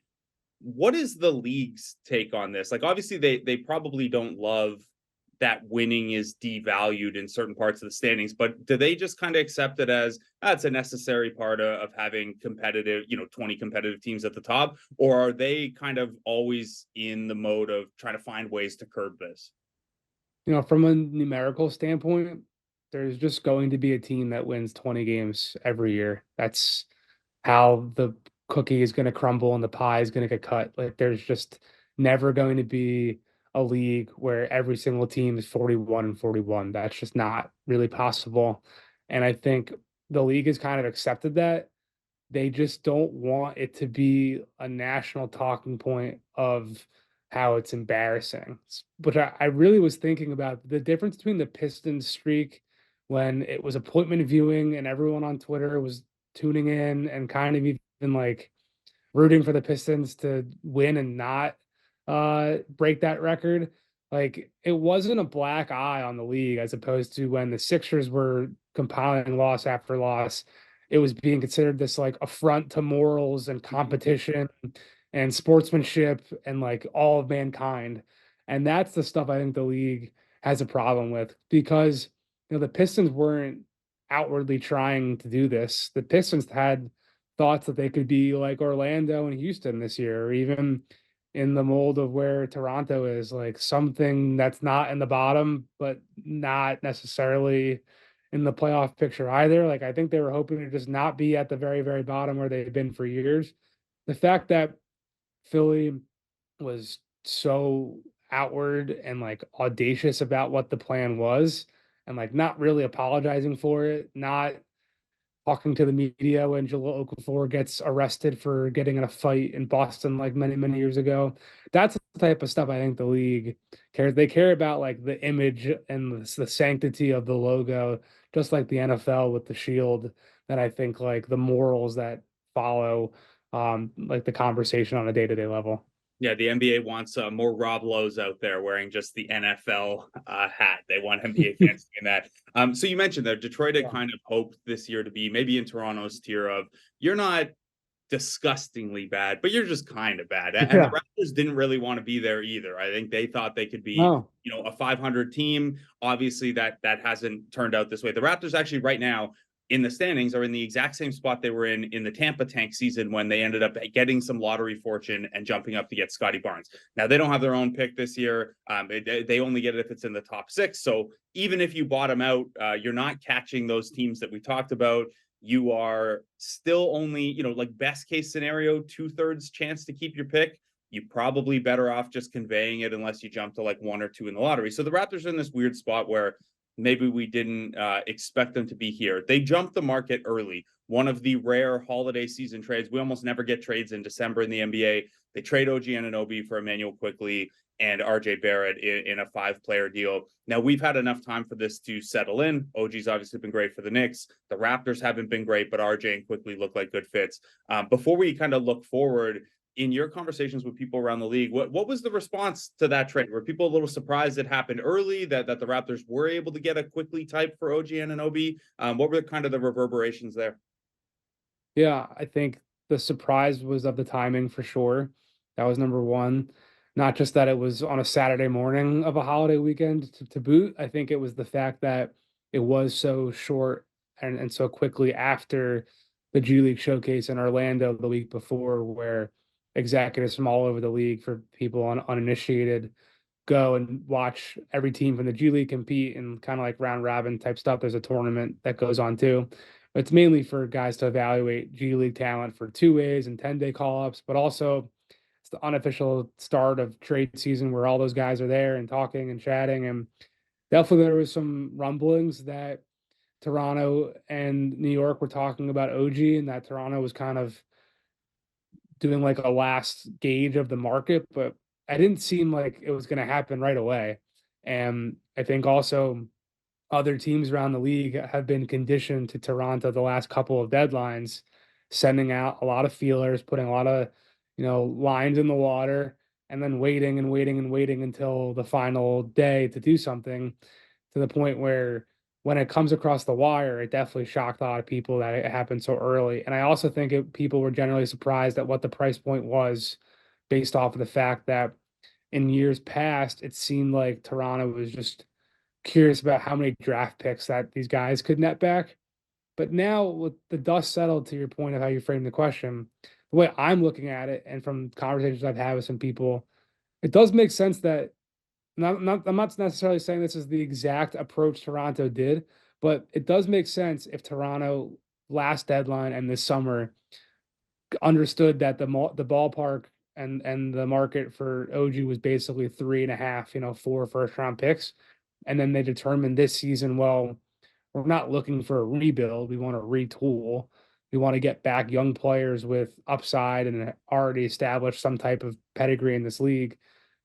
what is the league's take on this? Like, obviously, they probably don't love that winning is devalued in certain parts of the standings, but do they just kind of accept it as that's a necessary part of having competitive, 20 competitive teams at the top? Or are they kind of always in the mode of trying to find ways to curb this? From a numerical standpoint, there's just going to be a team that wins 20 games every year. That's how the cookie is going to crumble and the pie is going to get cut. Like there's just never going to be a league where every single team is 41 and 41. That's just not really possible. And I think the league has kind of accepted that. They just don't want it to be a national talking point of how it's embarrassing. But I really was thinking about the difference between the Pistons streak when it was appointment viewing and everyone on Twitter was tuning in and kind of even like rooting for the Pistons to win and not break that record. Like it wasn't a black eye on the league as opposed to when the Sixers were compiling loss after loss. It was being considered this like affront to morals and competition and sportsmanship and like all of mankind. And that's the stuff I think the league has a problem with because the Pistons weren't outwardly trying to do this. The Pistons had thoughts that they could be like Orlando and Houston this year, or even in the mold of where Toronto is, like something that's not in the bottom, but not necessarily in the playoff picture either. Like I think they were hoping to just not be at the very, very bottom where they've been for years. The fact that Philly was so outward and like audacious about what the plan was and like not really apologizing for it, not talking to the media when Jahlil Okafor gets arrested for getting in a fight in Boston like many, many years ago. That's the type of stuff I think the league cares. They care about like the image and the sanctity of the logo, just like the NFL with the shield. That I think like the morals that follow like the conversation on a day-to-day level. Yeah, the NBA wants more Rob Lowe's out there wearing just the NFL hat. They want NBA fans doing that. So you mentioned that Detroit had kind of hoped this year to be maybe in Toronto's tier of you're not disgustingly bad, but you're just kind of bad. And the Raptors didn't really want to be there either. I think they thought they could be, a 500 team. Obviously, that hasn't turned out this way. The Raptors actually right now in the standings are in the exact same spot they were in the Tampa tank season when they ended up getting some lottery fortune and jumping up to get Scotty Barnes. Now they don't have their own pick this year. They only get it if it's in the top 6. So even if you bottom out, you're not catching those teams that we talked about. You are still only, like best case scenario, 2/3 chance to keep your pick. You're probably better off just conveying it unless you jump to like 1 or 2 in the lottery. So the Raptors are in this weird spot where maybe we didn't expect them to be here. They jumped the market early. One of the rare holiday season trades. We almost never get trades in December in the NBA. They trade OG Anunoby for Emmanuel Quickley and RJ Barrett in a 5-player deal. Now, we've had enough time for this to settle in. OG's obviously been great for the Knicks. The Raptors haven't been great, but RJ and Quickley look like good fits. Before we kind of look forward, in your conversations with people around the league, what was the response to that trade? Were people a little surprised it happened early, that the Raptors were able to get a Quickley type for OG Anunoby? What were kind of the reverberations there? Yeah, I think the surprise was of the timing for sure. That was number one. Not just that it was on a Saturday morning of a holiday weekend to boot. I think it was the fact that it was so short and so quickly after the G League showcase in Orlando the week before, where executives from all over the league for people uninitiated go and watch every team from the G League compete and kind of like round robin type stuff. There's a tournament that goes on too. It's mainly for guys to evaluate G League talent for 2 ways and 10-day call-ups, but also it's the unofficial start of trade season where all those guys are there and talking and chatting. And definitely there was some rumblings that Toronto and New York were talking about OG and that Toronto was kind of doing like a last gauge of the market, but I didn't seem like it was going to happen right away. And I think also other teams around the league have been conditioned to Toronto the last couple of deadlines, sending out a lot of feelers, putting a lot of, lines in the water, and then waiting and waiting and waiting until the final day to do something to the point where when it comes across the wire, it definitely shocked a lot of people that it happened so early. And I also think people were generally surprised at what the price point was based off of the fact that in years past, it seemed like Toronto was just curious about how many draft picks that these guys could net back. But now with the dust settled, to your point of how you framed the question, the way I'm looking at it and from conversations I've had with some people, it does make sense that I'm not necessarily saying this is the exact approach Toronto did, but it does make sense if Toronto last deadline and this summer understood that the ballpark and the market for OG was basically 3.5, 4 first round picks. And then they determined this season, well, we're not looking for a rebuild. We want to retool. We want to get back young players with upside and already established some type of pedigree in this league.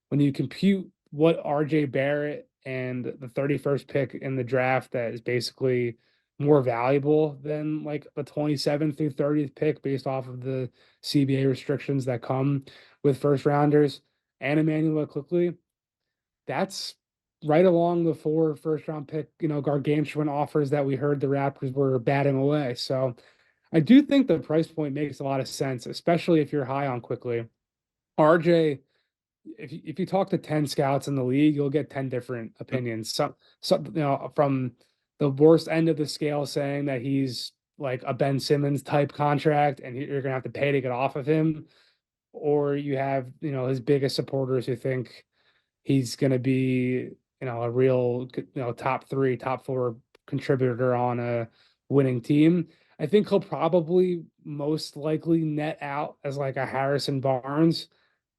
When you compute what RJ Barrett and the 31st pick in the draft that is basically more valuable than like the 27th through 30th pick based off of the CBA restrictions that come with first rounders and Emmanuel quickly, that's right along the 4 first round pick, gargantuan offers that we heard the Raptors were batting away. So I do think the price point makes a lot of sense, especially if you're high on quickly. RJ, if you talk to 10 scouts in the league, you'll get 10 different opinions. Some from the worst end of the scale saying that he's like a Ben Simmons type contract and you're gonna have to pay to get off of him, or you have, his biggest supporters who think he's gonna be, a real, top 3, top 4 contributor on a winning team. I think he'll probably most likely net out as like a Harrison Barnes.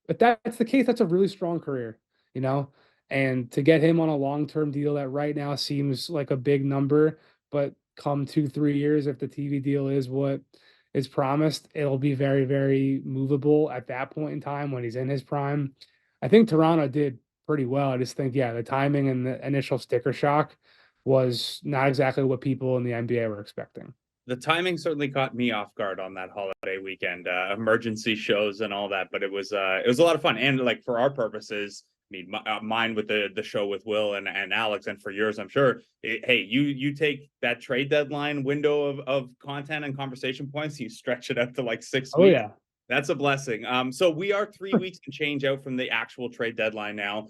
If that's the case, that's a really strong career, you know? And to get him on a long-term deal that right now seems like a big number, but come 2, 3 years, if the TV deal is what is promised, it'll be very, very movable at that point in time when he's in his prime. I think Toronto did pretty well. I just think, yeah, the timing and the initial sticker shock was not exactly what people in the NBA were expecting. The timing certainly caught me off guard on that holiday weekend, emergency shows and all that. But it was a lot of fun, and like for our purposes, I mean, mine with the show with Will and Alex, and for yours, I'm sure. Hey, you take that trade deadline window of content and conversation points, you stretch it out to like 6 Oh weeks. yeah. That's a blessing. So we are 3 weeks and change out from the actual trade deadline now.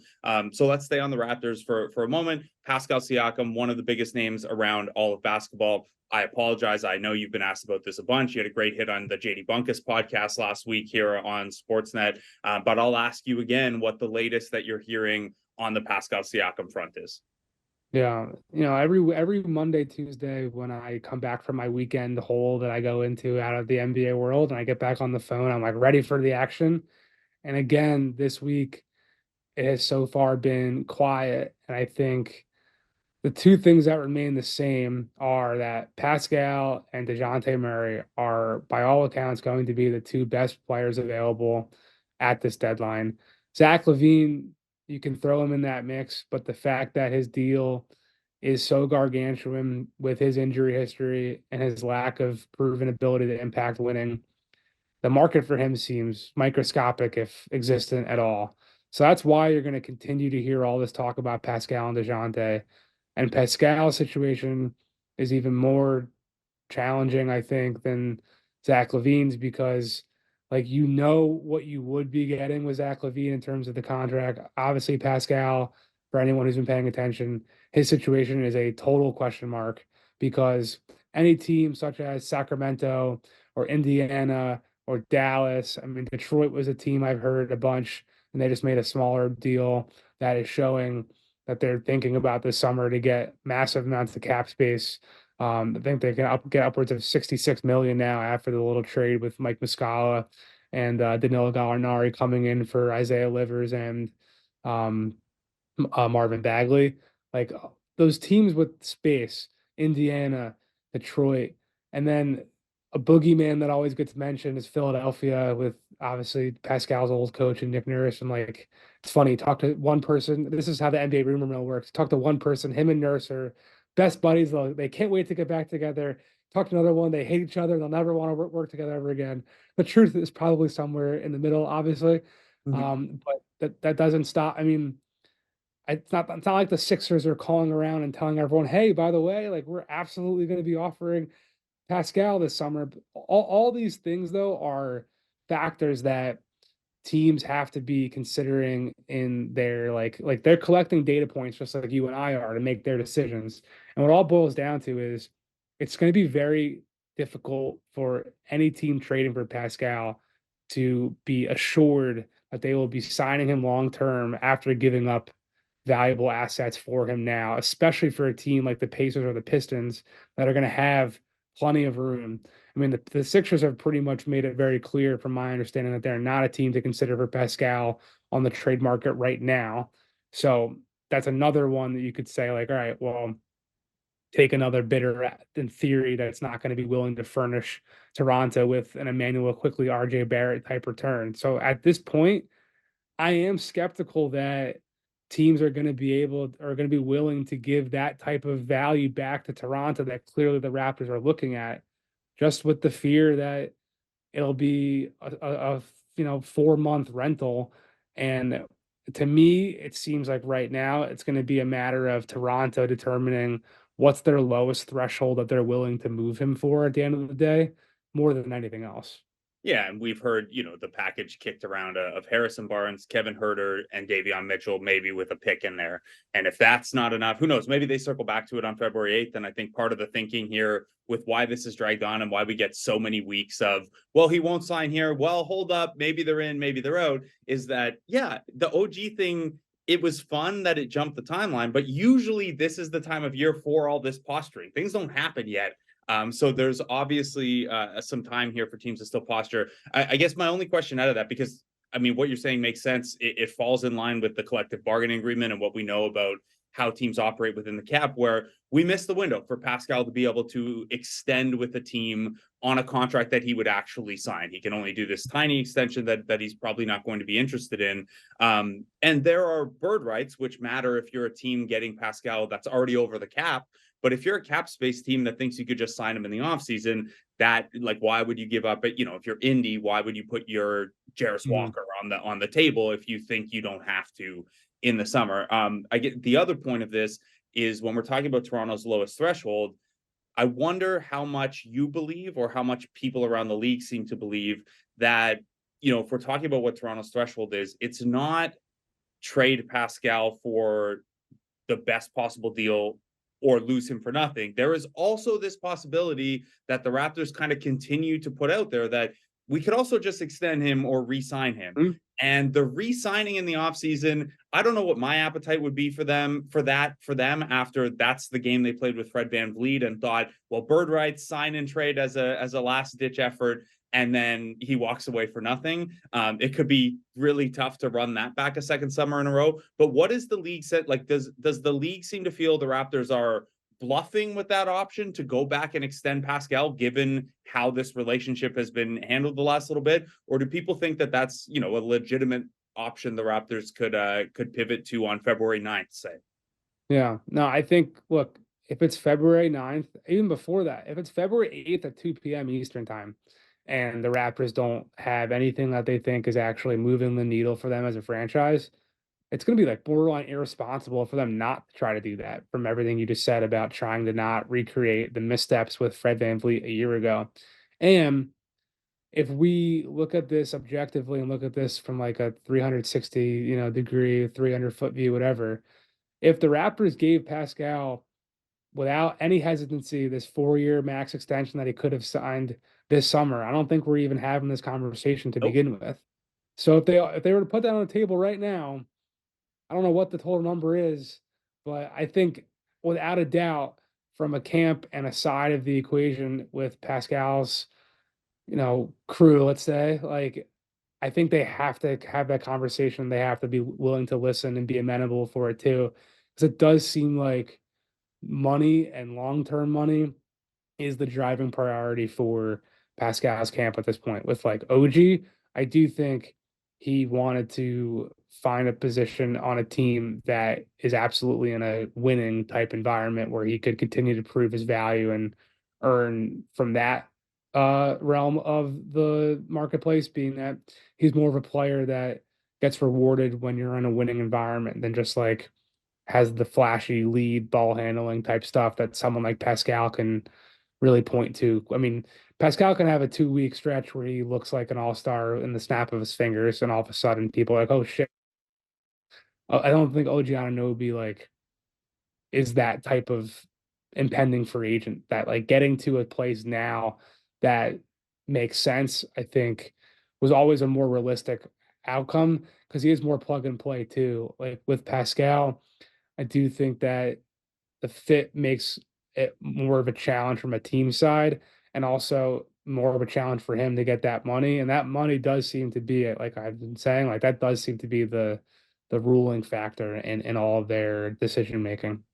So let's stay on the Raptors for a moment. Pascal Siakam, one of the biggest names around all of basketball. I apologize. I know you've been asked about this a bunch. You had a great hit on the JD Bunkus podcast last week here on Sportsnet. But I'll ask you again what the latest that you're hearing on the Pascal Siakam front is. Yeah, every Monday, Tuesday when I come back from my weekend hole that I go into out of the NBA world and I get back on the phone, I'm like ready for the action. And again, this week it has so far been quiet. And I think the two things that remain the same are that Pascal and DeJounte Murray are, by all accounts, going to be the two best players available at this deadline. Zach LaVine, you can throw him in that mix, but the fact that his deal is so gargantuan with his injury history and his lack of proven ability to impact winning, the market for him seems microscopic, if existent at all. So that's why you're going to continue to hear all this talk about Pascal and DeJounte. And Pascal's situation is even more challenging, I think, than Zach LaVine's because, like, what you would be getting with Zach LaVine in terms of the contract. Obviously, Pascal, for anyone who's been paying attention, his situation is a total question mark because any team such as Sacramento or Indiana or Dallas, I mean, Detroit was a team I've heard a bunch, and they just made a smaller deal that is showing that they're thinking about this summer to get massive amounts of cap space. I think they can get upwards of 66 million now after the little trade with Mike Muscala and Danilo Gallinari coming in for Isaiah Livers and um, Marvin Bagley. Like those teams with space, Indiana, Detroit, and then a boogeyman that always gets mentioned is Philadelphia with obviously Pascal's old coach and Nick Nurse. And like, it's funny, talk to one person. This is how the NBA rumor mill works. Talk to one person, him and Nurse are best buddies. They can't wait to get back together. Talk to another one, they hate each other. They'll never want to work together ever again. The truth is probably somewhere in the middle, obviously. But that doesn't stop. I mean, it's not like the Sixers are calling around and telling everyone, hey, by the way, like we're absolutely going to be offering Pascal this summer. All these things though are factors that teams have to be considering in their like they're collecting data points just like you and I are to make their decisions. And what all boils down to is it's going to be very difficult for any team trading for Pascal to be assured that they will be signing him long term after giving up valuable assets for him now, especially for a team like the Pacers or the Pistons that are going to have plenty of room. I mean, the Sixers have pretty much made it very clear, from my understanding, that they're not a team to consider for Pascal on the trade market right now. So that's another one that you could say, like, all right, well, take another bidder in theory that's not going to be willing to furnish Toronto with an Emmanuel quickly RJ Barrett type return. So at this point, I am skeptical that teams are going to be willing to give that type of value back to Toronto that clearly the Raptors are looking at, just with the fear that it'll be a 4-month rental. And to me, it seems like right now it's going to be a matter of Toronto determining what's their lowest threshold that they're willing to move him for at the end of the day, more than anything else. Yeah, and we've heard, the package kicked around of Harrison Barnes, Kevin Herter, and Davion Mitchell, maybe with a pick in there. And if that's not enough, who knows? Maybe they circle back to it on February 8th. And I think part of the thinking here with why this is dragged on and why we get so many weeks of, well, he won't sign here. Well, hold up. Maybe they're in, maybe they're out. Is that, yeah, the OG thing, it was fun that it jumped the timeline, but usually this is the time of year for all this posturing. Things don't happen yet. So there's obviously some time here for teams to still posture. I guess my only question out of that, because I mean, what you're saying makes sense. It falls in line with the collective bargaining agreement and what we know about how teams operate within the cap, where we missed the window for Pascal to be able to extend with a team on a contract that he would actually sign. He can only do this tiny extension that he's probably not going to be interested in. And there are bird rights, which matter if you're a team getting Pascal that's already over the cap. But if you're a cap space team that thinks you could just sign him in the offseason, that, like, why would you give up it? If you're Indy, why would you put your Jarris Walker on the table if you think you don't have to in the summer? I get the other point of this is when we're talking about Toronto's lowest threshold, I wonder how much you believe or how much people around the league seem to believe that, if we're talking about what Toronto's threshold is, it's not trade Pascal for the best possible deal or lose him for nothing. There is also this possibility that the Raptors kind of continue to put out there that we could also just extend him or re-sign him. Mm. And the re-signing in the offseason, I don't know what my appetite would be for them after that's the game they played with Fred VanVleet and thought, well, bird rights, sign and trade as a last ditch effort. And then he walks away for nothing. It could be really tough to run that back a second summer in a row. But what is the league set? Like, does the league seem to feel the Raptors are bluffing with that option to go back and extend Pascal, given how this relationship has been handled the last little bit? Or do people think that that's, a legitimate option the Raptors could pivot to on February 9th, say? Yeah. No, I think, look, if it's February 9th, even before that, if it's February 8th at 2 p.m. Eastern time, and the Raptors don't have anything that they think is actually moving the needle for them as a franchise, it's going to be like borderline irresponsible for them not to try to do that, from everything you just said about trying to not recreate the missteps with Fred VanVleet a year ago. And if we look at this objectively and look at this from like a 360, degree, 300-foot view, whatever, if the Raptors gave Pascal without any hesitancy this 4-year max extension that he could have signed this summer, I don't think we're even having this conversation to Nope. begin with. So if they were to put that on the table right now, I don't know what the total number is, but I think without a doubt, from a camp and a side of the equation with Pascal's, crew, let's say, like, I think they have to have that conversation. They have to be willing to listen and be amenable for it too, because it does seem like money and long-term money is the driving priority for Pascal's camp at this point. With like OG, I do think he wanted to find a position on a team that is absolutely in a winning type environment where he could continue to prove his value and earn from that realm of the marketplace, being that he's more of a player that gets rewarded when you're in a winning environment than just like has the flashy lead ball handling type stuff that someone like Pascal can really point to. I mean, Pascal can have a 2-week stretch where he looks like an all-star in the snap of his fingers, and all of a sudden people are like, oh shit. I don't think OG Anunoby like is that type of impending free agent that like getting to a place now that makes sense, I think was always a more realistic outcome because he is more plug and play too. Like with Pascal, I do think that the fit makes it more of a challenge from a team side and also more of a challenge for him to get that money. And that money does seem to be, like I've been saying, like that does seem to be the ruling factor in all of their decision making.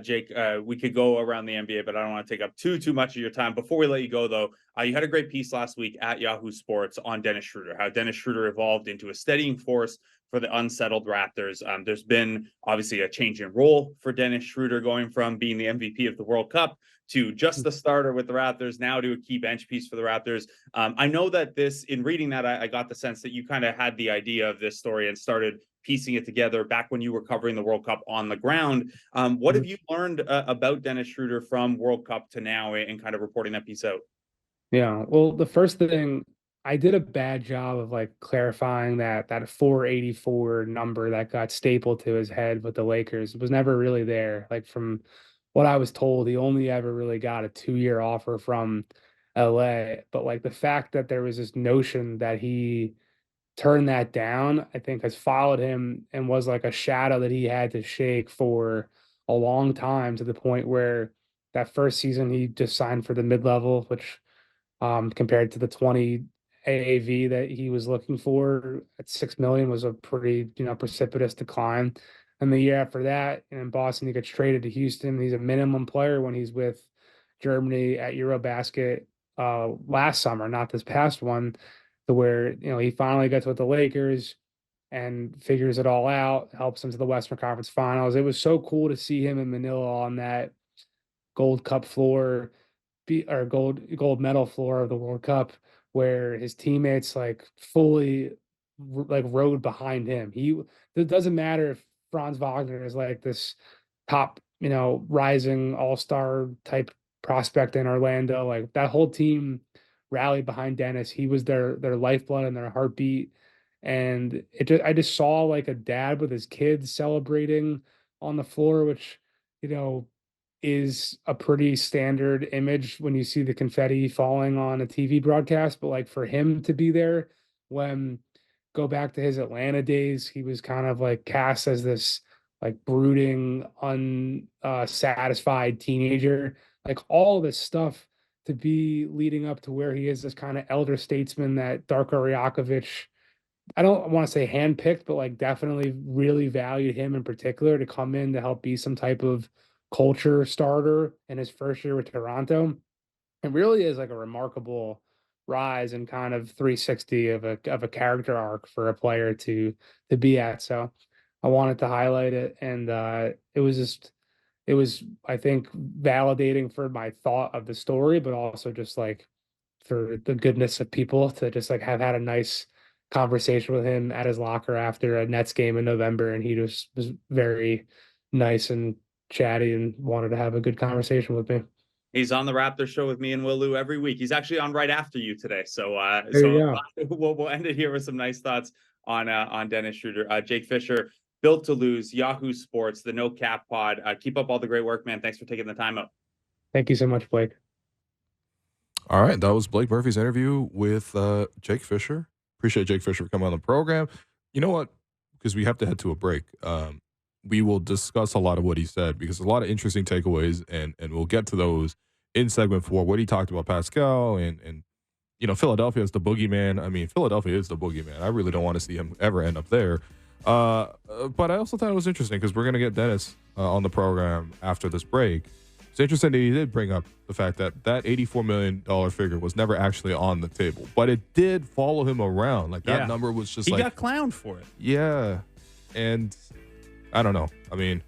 Jake, we could go around the NBA, but I don't want to take up too much of your time. Before we let you go, though, you had a great piece last week at Yahoo Sports on Dennis Schröder, how Dennis Schröder evolved into a steadying force for the unsettled Raptors. There's been obviously a change in role for Dennis Schröder, going from being the MVP of the World Cup to just the starter with the Raptors, now to a key bench piece for the Raptors. I know that in reading that, I got the sense that you kind of had the idea of this story and started piecing it together back when you were covering the World Cup on the ground. What have you learned about Dennis Schröder from World Cup to now and kind of reporting that piece out? Yeah, well, the first thing, I did a bad job of like clarifying that 484 number that got stapled to his head with the Lakers was never really there. Like from what I was told, he only ever really got a 2-year offer from LA. But like the fact that there was this notion that he turned that down, I think has followed him and was like a shadow that he had to shake for a long time, to the point where that first season he just signed for the mid-level, which compared to the 20 AAV that he was looking for at 6 million was a pretty, precipitous decline. And the year after that, in Boston, he gets traded to Houston. He's a minimum player when he's with Germany at Eurobasket last summer, not this past one, to where, he finally gets with the Lakers and figures it all out, helps them to the Western Conference Finals. It was so cool to see him in Manila on that Gold Cup floor, or gold medal floor of the World Cup, where his teammates like fully like rode behind him. It doesn't matter if Franz Wagner is like this top, rising all-star type prospect in Orlando. Like that whole team rallied behind Dennis. He was their lifeblood and their heartbeat. And I just saw like a dad with his kids celebrating on the floor, which, is a pretty standard image when you see the confetti falling on a TV broadcast. But like for him to be there, when go back to his Atlanta days, he was kind of like cast as this like brooding, unsatisfied teenager, like all this stuff, to be leading up to where he is this kind of elder statesman that Darko Rajakovic, I don't want to say handpicked, but like definitely really valued him in particular to come in to help be some type of culture starter in his first year with Toronto. It really is like a remarkable rise and kind of 360 of a character arc for a player to be at. So I wanted to highlight it, and it was, I think, validating for my thought of the story, but also just like for the goodness of people to just like have had a nice conversation with him at his locker after a Nets game in November, and he just was very nice and chatty and wanted to have a good conversation with me. He's on the Raptors show with me and Will Lou every week. He's actually on right after you today. So There you go. we'll end it here with some nice thoughts on Dennis Schröder. Jake Fischer, Built to Lose, Yahoo Sports, the No Cap Pod. Keep up all the great work, man. Thanks for taking the time out. Thank you so much, Blake. All right, that was Blake Murphy's interview with Jake Fischer. Appreciate Jake Fischer for coming on the program. You know what? Because we have to head to a break. We will discuss a lot of what he said, because there's a lot of interesting takeaways, and we'll get to those in segment 4. What he talked about Pascal and Philadelphia is the boogeyman. I mean, Philadelphia is the boogeyman. I really don't want to see him ever end up there. But I also thought it was interesting because we're going to get Dennis on the program after this break. It's interesting that he did bring up the fact that $84 million figure was never actually on the table, but it did follow him around. Like that number was just he got clowned for it. Yeah. And I don't know. I mean,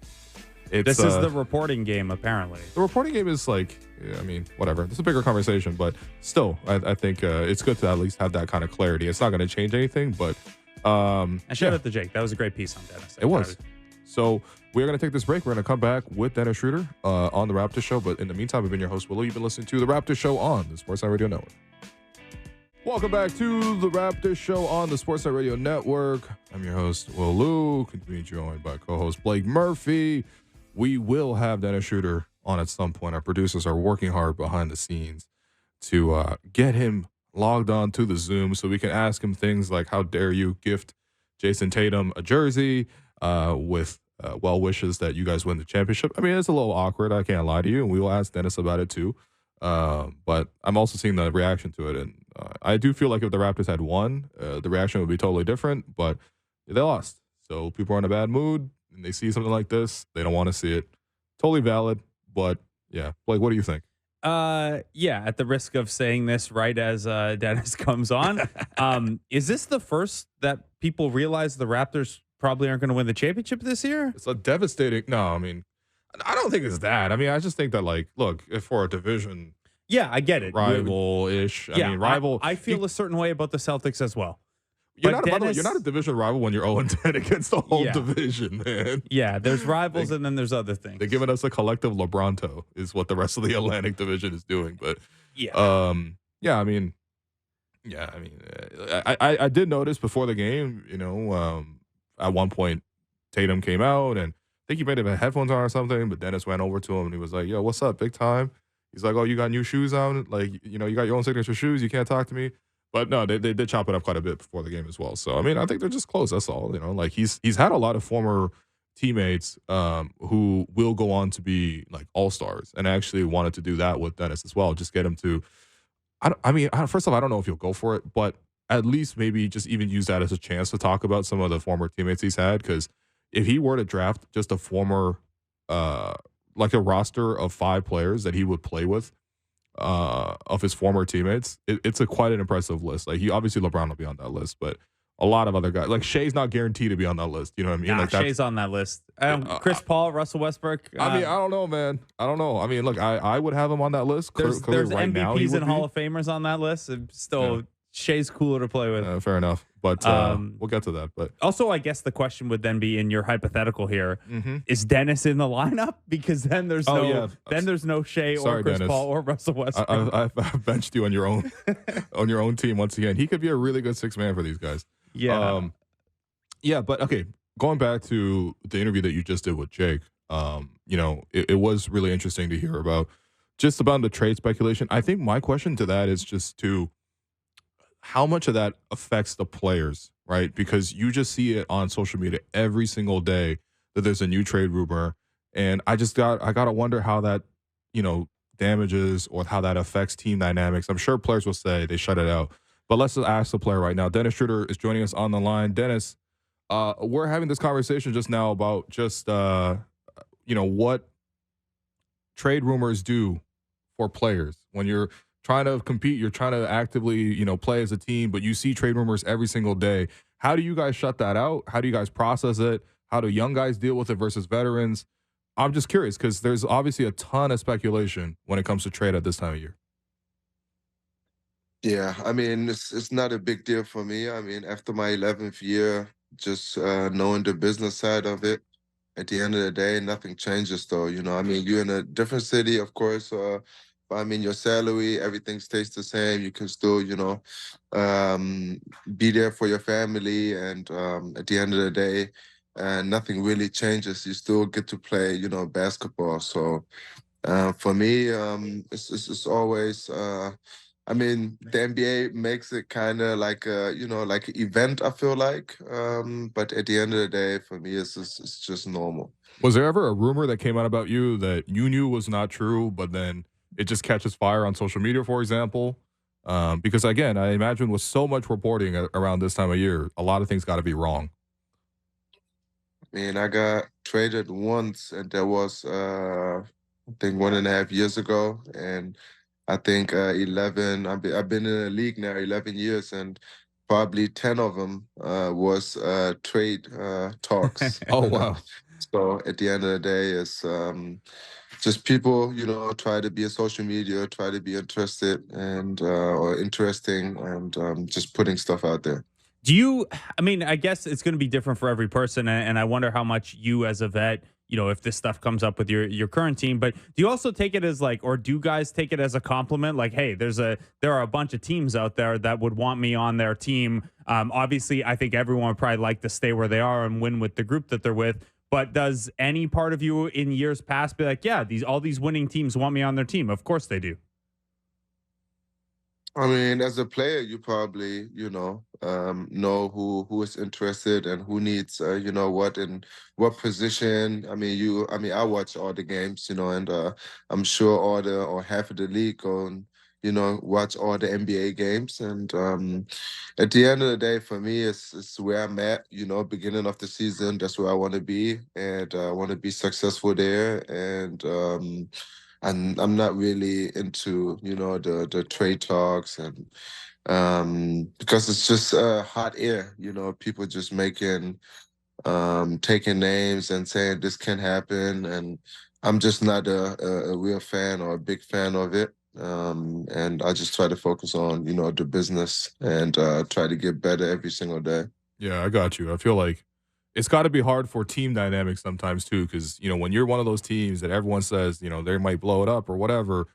this is the reporting game, apparently. The reporting game is like, I mean, whatever. It's a bigger conversation, but still, I think it's good to at least have that kind of clarity. It's not going to change anything, but and shout out to Jake. That was a great piece on Dennis. It was. So we're going to take this break. We're going to come back with Dennis Schröder on the Raptors Show. But in the meantime, I've been your host, Willow. You've been listening to the Raptors Show on the Sportsnet Radio Network. Welcome back to the Raptors Show on the Sportsnet Radio Network. I'm your host, Will Lou. Continue joined by co-host Blake Murphy. We will have Dennis Schröder on at some point. Our producers are working hard behind the scenes to get him logged on to the Zoom so we can ask him things like, how dare you gift Jason Tatum a jersey with well wishes that you guys win the championship. I mean, it's a little awkward. I can't lie to you. And we will ask Dennis about it too. But I'm also seeing the reaction to it. And I do feel like if the Raptors had won, the reaction would be totally different. But they lost. So people are in a bad mood and they see something like this. They don't want to see it. totally valid. But yeah, like, what do you think? Yeah, at the risk of saying this right as Dennis comes on, is this the first that people realize the Raptors probably aren't going to win the championship this year? It's a devastating. No, I mean, I don't think it's that. I mean, I just think that, like, look, if for a division Yeah, I get it. rival-ish, Yeah, I mean, rival. I feel a certain way about the Celtics as well. You're But not, by the way, you're Dennis- not a division rival when you're 0-10 against the whole Yeah. division, man. Yeah, there's rivals and then there's other things. They're giving us a collective LeBronto, is what the rest of the Atlantic Division is doing. But Yeah. yeah, I mean, I did notice before the game, at one point Tatum came out and I think he might have had headphones on or something, but Dennis went over to him and he was like, "Yo, what's up, big time?" He's like, "Oh, you got new shoes on? Like, you got your own signature shoes. You can't talk to me." But no, they did chop it up quite a bit before the game as well. So I mean, I think they're just close. That's all. Like he's had a lot of former teammates who will go on to be like all-stars, and I actually wanted to do that with Dennis as well. Just get him to. First off, I don't know if he'll go for it, but at least maybe just even use that as a chance to talk about some of the former teammates he's had. Because if he were to draft just a former, like a roster of 5 players that he would play with, of his former teammates, it's quite an impressive list. Like obviously LeBron will be on that list, but a lot of other guys, like Shea's not guaranteed to be on that list. You know what I mean? Nah, like Shea's on that list. Chris Paul, Russell Westbrook. I mean, I don't know, man. I don't know. I mean, look, I would have him on that list. There's right MVPs now, he would and be. Hall of Famers on that list. Still, Shea's cooler to play with. Fair enough, but we'll get to that. But Also, I guess the question would then be in your hypothetical here: Mhm. is Dennis in the lineup? Because then there's there's no Shea Sorry, or Chris Dennis. Paul or Russell Westbrook. I've benched you on your own on your own team once again. He could be a really good 6 man for these guys. Yeah. Yeah, but okay, going back to the interview that you just did with Jake, it was really interesting to hear about the trade speculation. I think my question to that is just to how much of that affects the players, right? Because you just see it on social media every single day that there's a new trade rumor, and I gotta wonder how that, damages or how that affects team dynamics. I'm sure players will say they shut it out, but let's just ask the player right now. Dennis Schröder is joining us on the line. Dennis, we're having this conversation just now about just what trade rumors do for players when you're trying to compete, you're trying to actively play as a team, but you see trade rumors every single day. How do you guys shut that out? How do you guys process it? How do young guys deal with it versus veterans? I'm just curious because there's obviously a ton of speculation when it comes to trade at this time of year. Yeah, I mean, it's not a big deal for me. I mean, after my 11th year, just knowing the business side of it, at the end of the day, nothing changes though. I mean, you're in a different city, of course. But I mean, your salary, everything stays the same. You can still, be there for your family. And at the end of the day, nothing really changes. You still get to play, basketball. So for me, it's always. I mean, the NBA makes it kind of like like an event, I feel like. But at the end of the day, for me, it's just normal. Was there ever a rumor that came out about you that you knew was not true, but then it just catches fire on social media, for example? Because again, I imagine with so much reporting around this time of year, a lot of things got to be wrong. I mean, I got traded once, and that was I think 1.5 years ago, and I think 11. I've been in the league now 11 years, and probably 10 of them was trade talks. Oh, wow. So at the end of the day, it's just people, try to be on social media, try to be interested and or interesting, and just putting stuff out there. I guess it's going to be different for every person. And I wonder how much you as a vet, if this stuff comes up with your current team, but do you also take it as or do guys take it as a compliment? Like, hey, there are a bunch of teams out there that would want me on their team. Obviously, I think everyone would probably like to stay where they are and win with the group that they're with. But does any part of you in years past be like, yeah, all these winning teams want me on their team? Of course they do. I mean, as a player, you probably, know who is interested and who needs, what in what position. I mean, I watch all the games, and I'm sure all or half of the league go and, watch all the NBA games. And at the end of the day, for me, it's where I'm at. Beginning of the season, that's where I want to be, and I want to be successful there. And I'm not really into the trade talks and because it's just hot air. People just taking names and saying this can happen, and I'm just not a real fan or a big fan of it. And I just try to focus on the business and try to get better every single day. Yeah, I got you. I feel like it's got to be hard for team dynamics sometimes too, because when you're one of those teams that everyone says they might blow it up or whatever,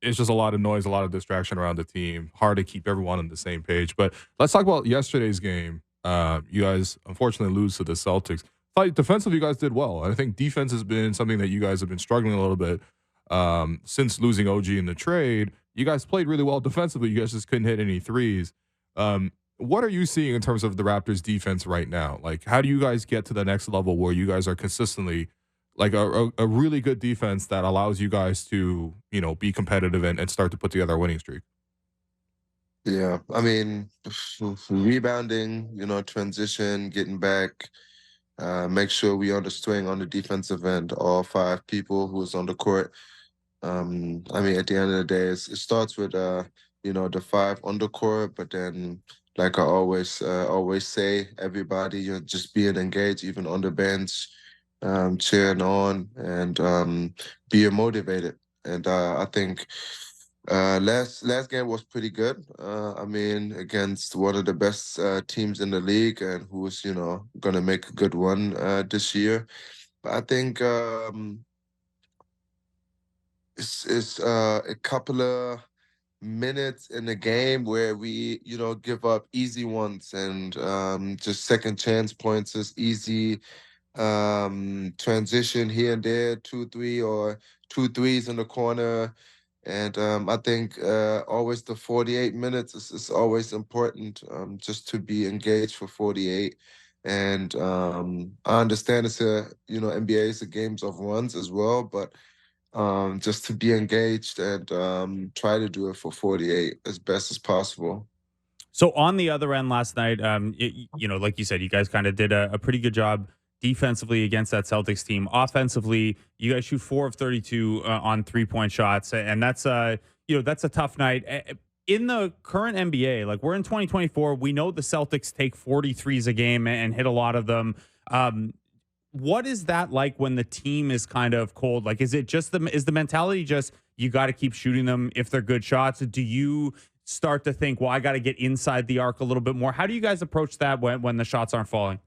it's just a lot of noise, a lot of distraction around the team. Hard to keep everyone on the same page. But let's talk about yesterday's game. You guys unfortunately lose to the Celtics. Like defensively, you guys did well. I think defense has been something that you guys have been struggling a little bit since losing OG in the trade. You guys played really well defensively. You guys just couldn't hit any threes. What are you seeing in terms of the Raptors defense right now? Like, how do you guys get to the next level where you guys are consistently like a really good defense that allows you guys to, be competitive and start to put together a winning streak? Yeah, I mean, rebounding, transition, getting back, make sure we on the string on the defensive end, all 5 people who's on the court. I mean, at the end of the day, it starts with the 5 on the court, but then, like I always say, everybody, you're just being engaged, even on the bench, cheering on, and being motivated. And I think last game was pretty good. I mean, against one of the best teams in the league, and who's gonna make a good one this year. But I think it's a couple of minutes in the game where we give up easy ones and just second chance points is easy transition here and there, 2-3 or 2 threes in the corner. And I think always the 48 minutes is always important, just to be engaged for 48. And I understand it's NBA is a games of runs as well, but just to be engaged and try to do it for 48 as best as possible. So on the other end last night, like you said, you guys kind of did a pretty good job defensively against that Celtics team. Offensively, you guys shoot 4 of 32 on 3-point shots, and that's that's a tough night. In the current NBA, like we're in 2024, we know the Celtics take 43s a game and hit a lot of them. What is that like when the team is kind of cold? Like, is the mentality just you got to keep shooting them if they're good shots? Do you start to think, well, I got to get inside the arc a little bit more? How do you guys approach that when the shots aren't falling?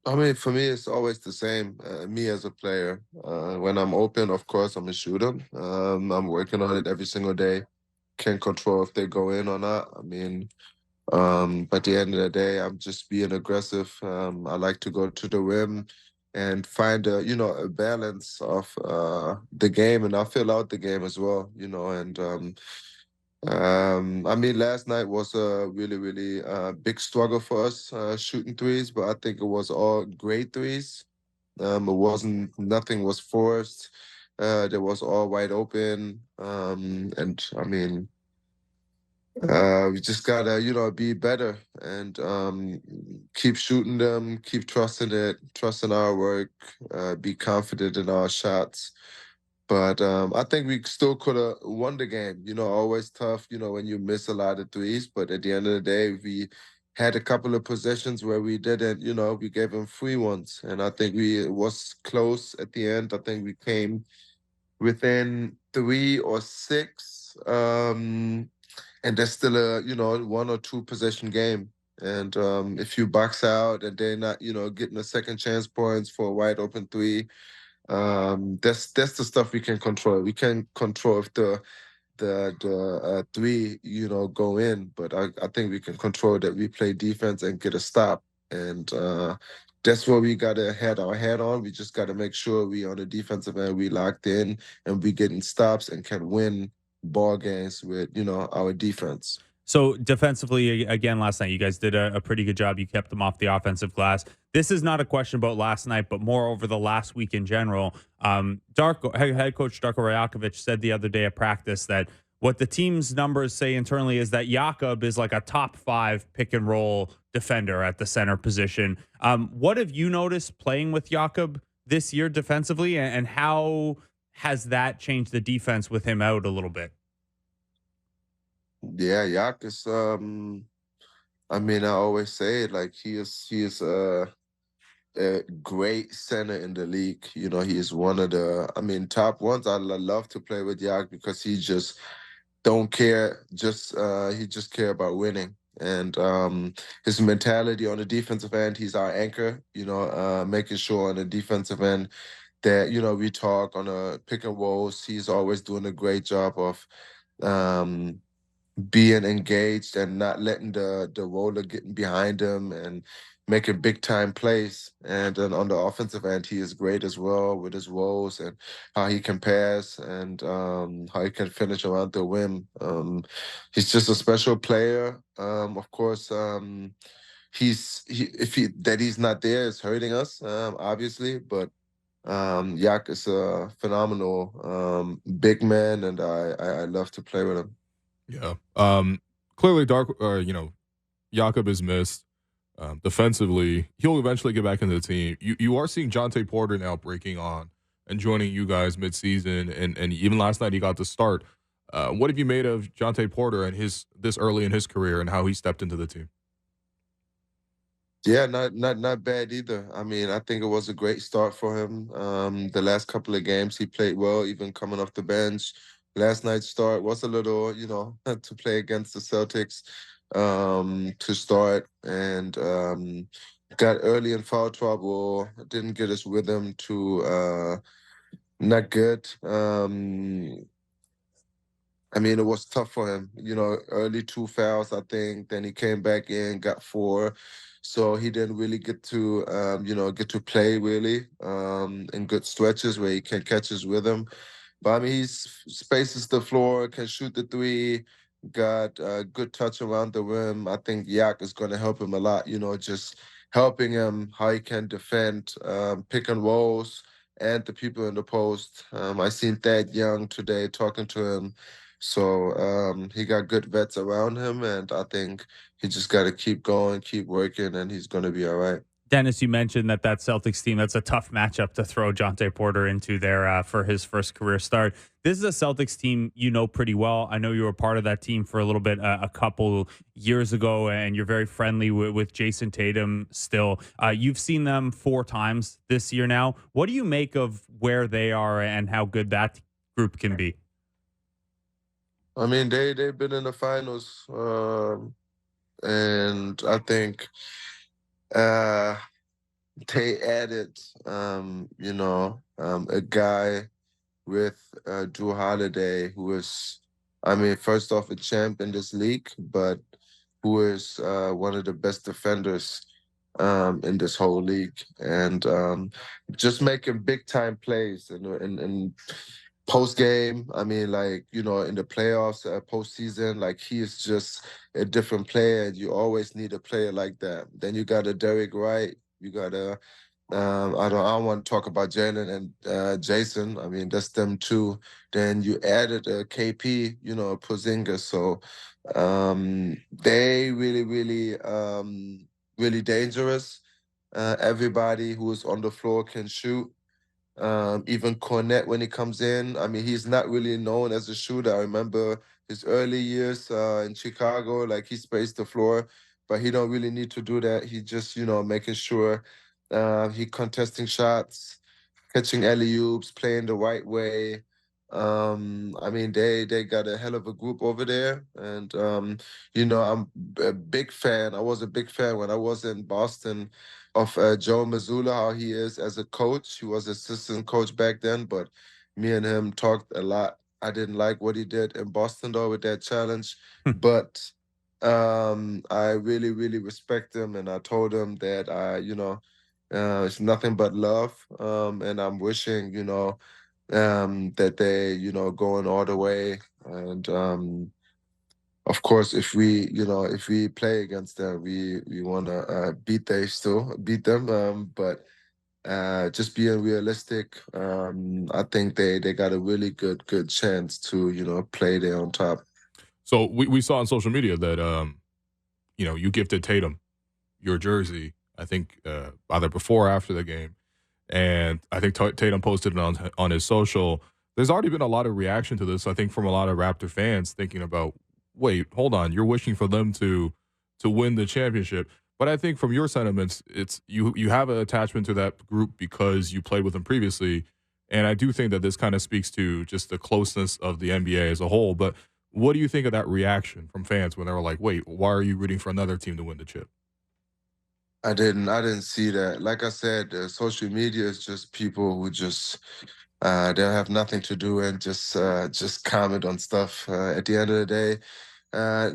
I mean, for me, it's always the same. Me as a player, when I'm open, of course, I'm a shooter. I'm working on it every single day. Can't control if they go in or not. I mean, but at the end of the day, I'm just being aggressive. I like to go to the rim and find a balance of the game, and I fill out the game as well. And I mean, last night was a really, really big struggle for us shooting threes, but I think it was all great threes. Nothing was forced. There was all wide open. And I mean, we just gotta, be better and keep shooting them, keep trusting it, trusting our work, be confident in our shots. But I think we still could have won the game. Always tough, when you miss a lot of threes. But at the end of the day, we had a couple of possessions where we didn't, we gave them free ones. And I think it was close at the end. I think we came within 3 or 6. And there's still a, 1 or 2 possession game. And if you box out and they're not, getting a second chance points for a wide open 3, that's the stuff we can control. We can control if the 3 go in, but I think we can control that we play defense and get a stop, and that's what we gotta head our head on. We just gotta make sure we on the defensive end we locked in and we getting stops and can win ball games with our defense. So defensively, again, last night, you guys did a pretty good job. You kept them off the offensive glass. This is not a question about last night, but more over the last week in general. Head coach Darko Rajakovic said the other day at practice that what the team's numbers say internally is that Jakob is like a top 5 pick and roll defender at the center position. What have you noticed playing with Jakob this year defensively, and how has that changed the defense with him out a little bit? Yeah, Yak is I mean, I always say it, like he is a great center in the league. You know, he is one of the, I mean, top ones. Love to play with Yak because he just don't care. He just care about winning. And his mentality on the defensive end, he's our anchor. You know, making sure on the defensive end that we talk on a pick and rolls. He's always doing a great job of um, being engaged and not letting the roller getting behind him and making big time plays. And then on the offensive end, he is great as well with his rolls and how he can pass and how he can finish around the rim. He's just a special player. Of course, he's not there is hurting us, obviously, but Yak is a phenomenal big man, and I love to play with him. Yeah. Clearly, Jakob is missed. Defensively, he'll eventually get back into the team. You are seeing Jontay Porter now breaking on and joining you guys midseason, and even last night he got to start. What have you made of Jontay Porter and this early in his career and how he stepped into the team? Yeah, not bad either. I mean, I think it was a great start for him. The last couple of games he played well, even coming off the bench. Last night's start was a little, to play against the Celtics, to start, and got early in foul trouble. Didn't get his rhythm to not good. I mean, it was tough for him. Early 2 fouls, I think. Then he came back in, got 4. So he didn't really get to, get to play really in good stretches where he can catch his rhythm. But I mean, he spaces the floor, can shoot the 3, got a good touch around the rim. I think Yak is going to help him a lot, just helping him how he can defend pick and rolls and the people in the post. I seen Thad Young today talking to him. So he got good vets around him, and I think he just got to keep going, keep working, and he's going to be all right. Dennis, you mentioned that Celtics team, that's a tough matchup to throw Jontay Porter into there for his first career start. This is a Celtics team you know pretty well. I know you were part of that team for a little bit a couple years ago, and you're very friendly with Jason Tatum still. You've seen them 4 times this year now. What do you make of where they are and how good that group can be? I mean, they've been in the finals, and I think they added, a guy with Drew Holiday, who is, I mean, first off, a champ in this league, but who is one of the best defenders in this whole league, and just making big time plays in post game. I mean, like, in the playoffs, postseason, like he is just a different player. And you always need a player like that. Then you got a Derek Wright. You got a I don't want to talk about Jalen and Jason. I mean, that's them too. Then you added a KP, Porzingis. So they really, really, really dangerous. Everybody who is on the floor can shoot. Even Cornette when he comes in, I mean, he's not really known as a shooter. I remember his early years in Chicago, like he spaced the floor, but he don't really need to do that. He just, making sure he contesting shots, catching alley-oops, playing the right way. I mean, they got a hell of a group over there, and I'm a big fan. I was a big fan when I was in Boston of Joe Mazzulla, how he is as a coach. He was assistant coach back then, but me and him talked a lot. I didn't like what he did in Boston though with that challenge, but I really, really respect him, and I told him that it's nothing but love, and I'm wishing, that they, going all the way, and of course, if we play against them, we want to beat them. But just being realistic, I think they got a really good chance to play there on top. So we saw on social media that you gifted Tatum your jersey. I think either before or after the game, and I think Tatum posted it on his social. There's already been a lot of reaction to this. I think from a lot of Raptor fans thinking about, wait, hold on, you're wishing for them to win the championship. But I think from your sentiments, it's you have an attachment to that group because you played with them previously, and I do think that this kind of speaks to just the closeness of the NBA as a whole. But what do you think of that reaction from fans when they were like, wait, why are you rooting for another team to win the chip? I didn't see that. Like I said, social media is just people who just they have nothing to do and just comment on stuff. At the end of the day,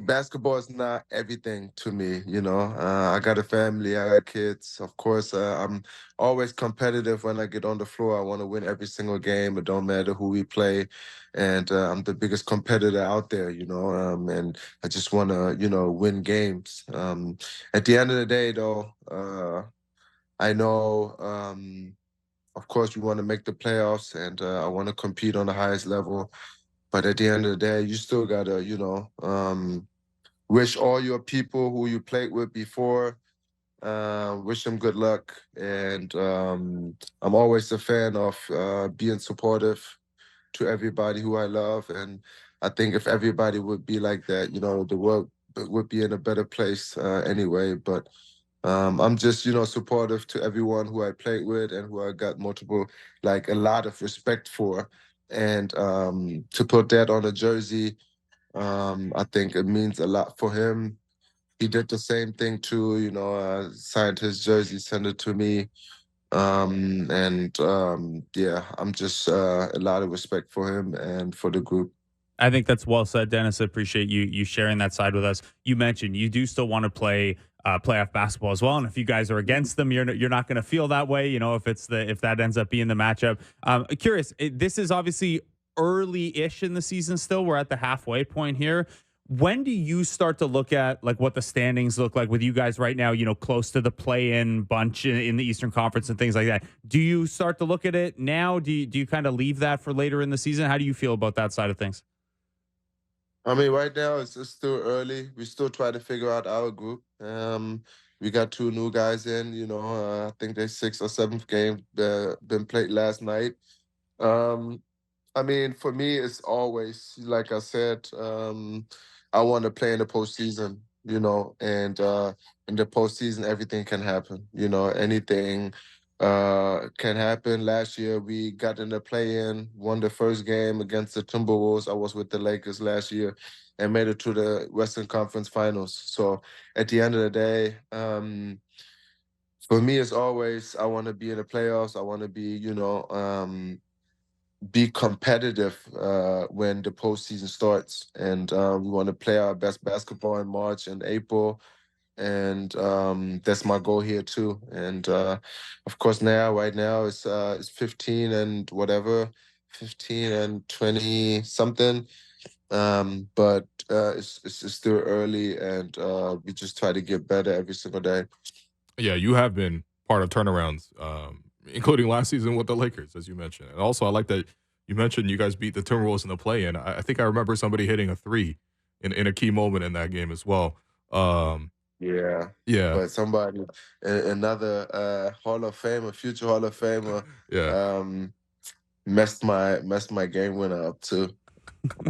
basketball is not everything to me. I got a family, I got kids. Of course, I'm always competitive when I get on the floor. I want to win every single game. It don't matter who we play, and I'm the biggest competitor out there. And I just want to win games. At the end of the day, though, I know. Of course, we want to make the playoffs, and I want to compete on the highest level. But at the end of the day, you still gotta, wish all your people who you played with before, wish them good luck. And I'm always a fan of being supportive to everybody who I love. And I think if everybody would be like that, the world would be in a better place anyway. But I'm just, supportive to everyone who I played with and who I got a lot of respect for. And to put that on a jersey, I think it means a lot for him. He did the same thing too, signed his jersey, sent it to me. Yeah, I'm just a lot of respect for him and for the group. I think that's well said, Dennis. I appreciate you sharing that side with us. You mentioned you do still want to play playoff basketball as well, and if you guys are against them, you're not going to feel that way. If that ends up being the matchup. Curious. This is obviously early-ish in the season. Still, we're at the halfway point here. When do you start to look at like what the standings look like with you guys right now? Close to the play-in bunch in the Eastern Conference and things like that. Do you start to look at it now? Do you kind of leave that for later in the season? How do you feel about that side of things? I mean, right now it's still early. We still try to figure out our group. We got two new guys in. I think their sixth or seventh game been played last night. Um, I mean, for me, it's always like I said. I want to play in the postseason. And in the postseason, everything can happen. Anything can happen. Last year, we got in the play-in, won the first game against the Timberwolves. I was with the Lakers last year and made it to the Western Conference Finals. So at the end of the day, for me, it's always I want to be in the playoffs. I want to be competitive when the postseason starts, and we want to play our best basketball in March and April, and that's my goal here too. And of course, right now it's 15 and whatever, 15 and 20 something. But it's still early, and we just try to get better every single day. Yeah, you have been part of turnarounds, including last season with the Lakers, as you mentioned. And also, I like that you mentioned you guys beat the Timberwolves in the play-in. I think I remember somebody hitting a three in a key moment in that game as well. Yeah, Yeah, but somebody, another Hall of Famer, future Hall of Famer, yeah, um, messed my game winner up too.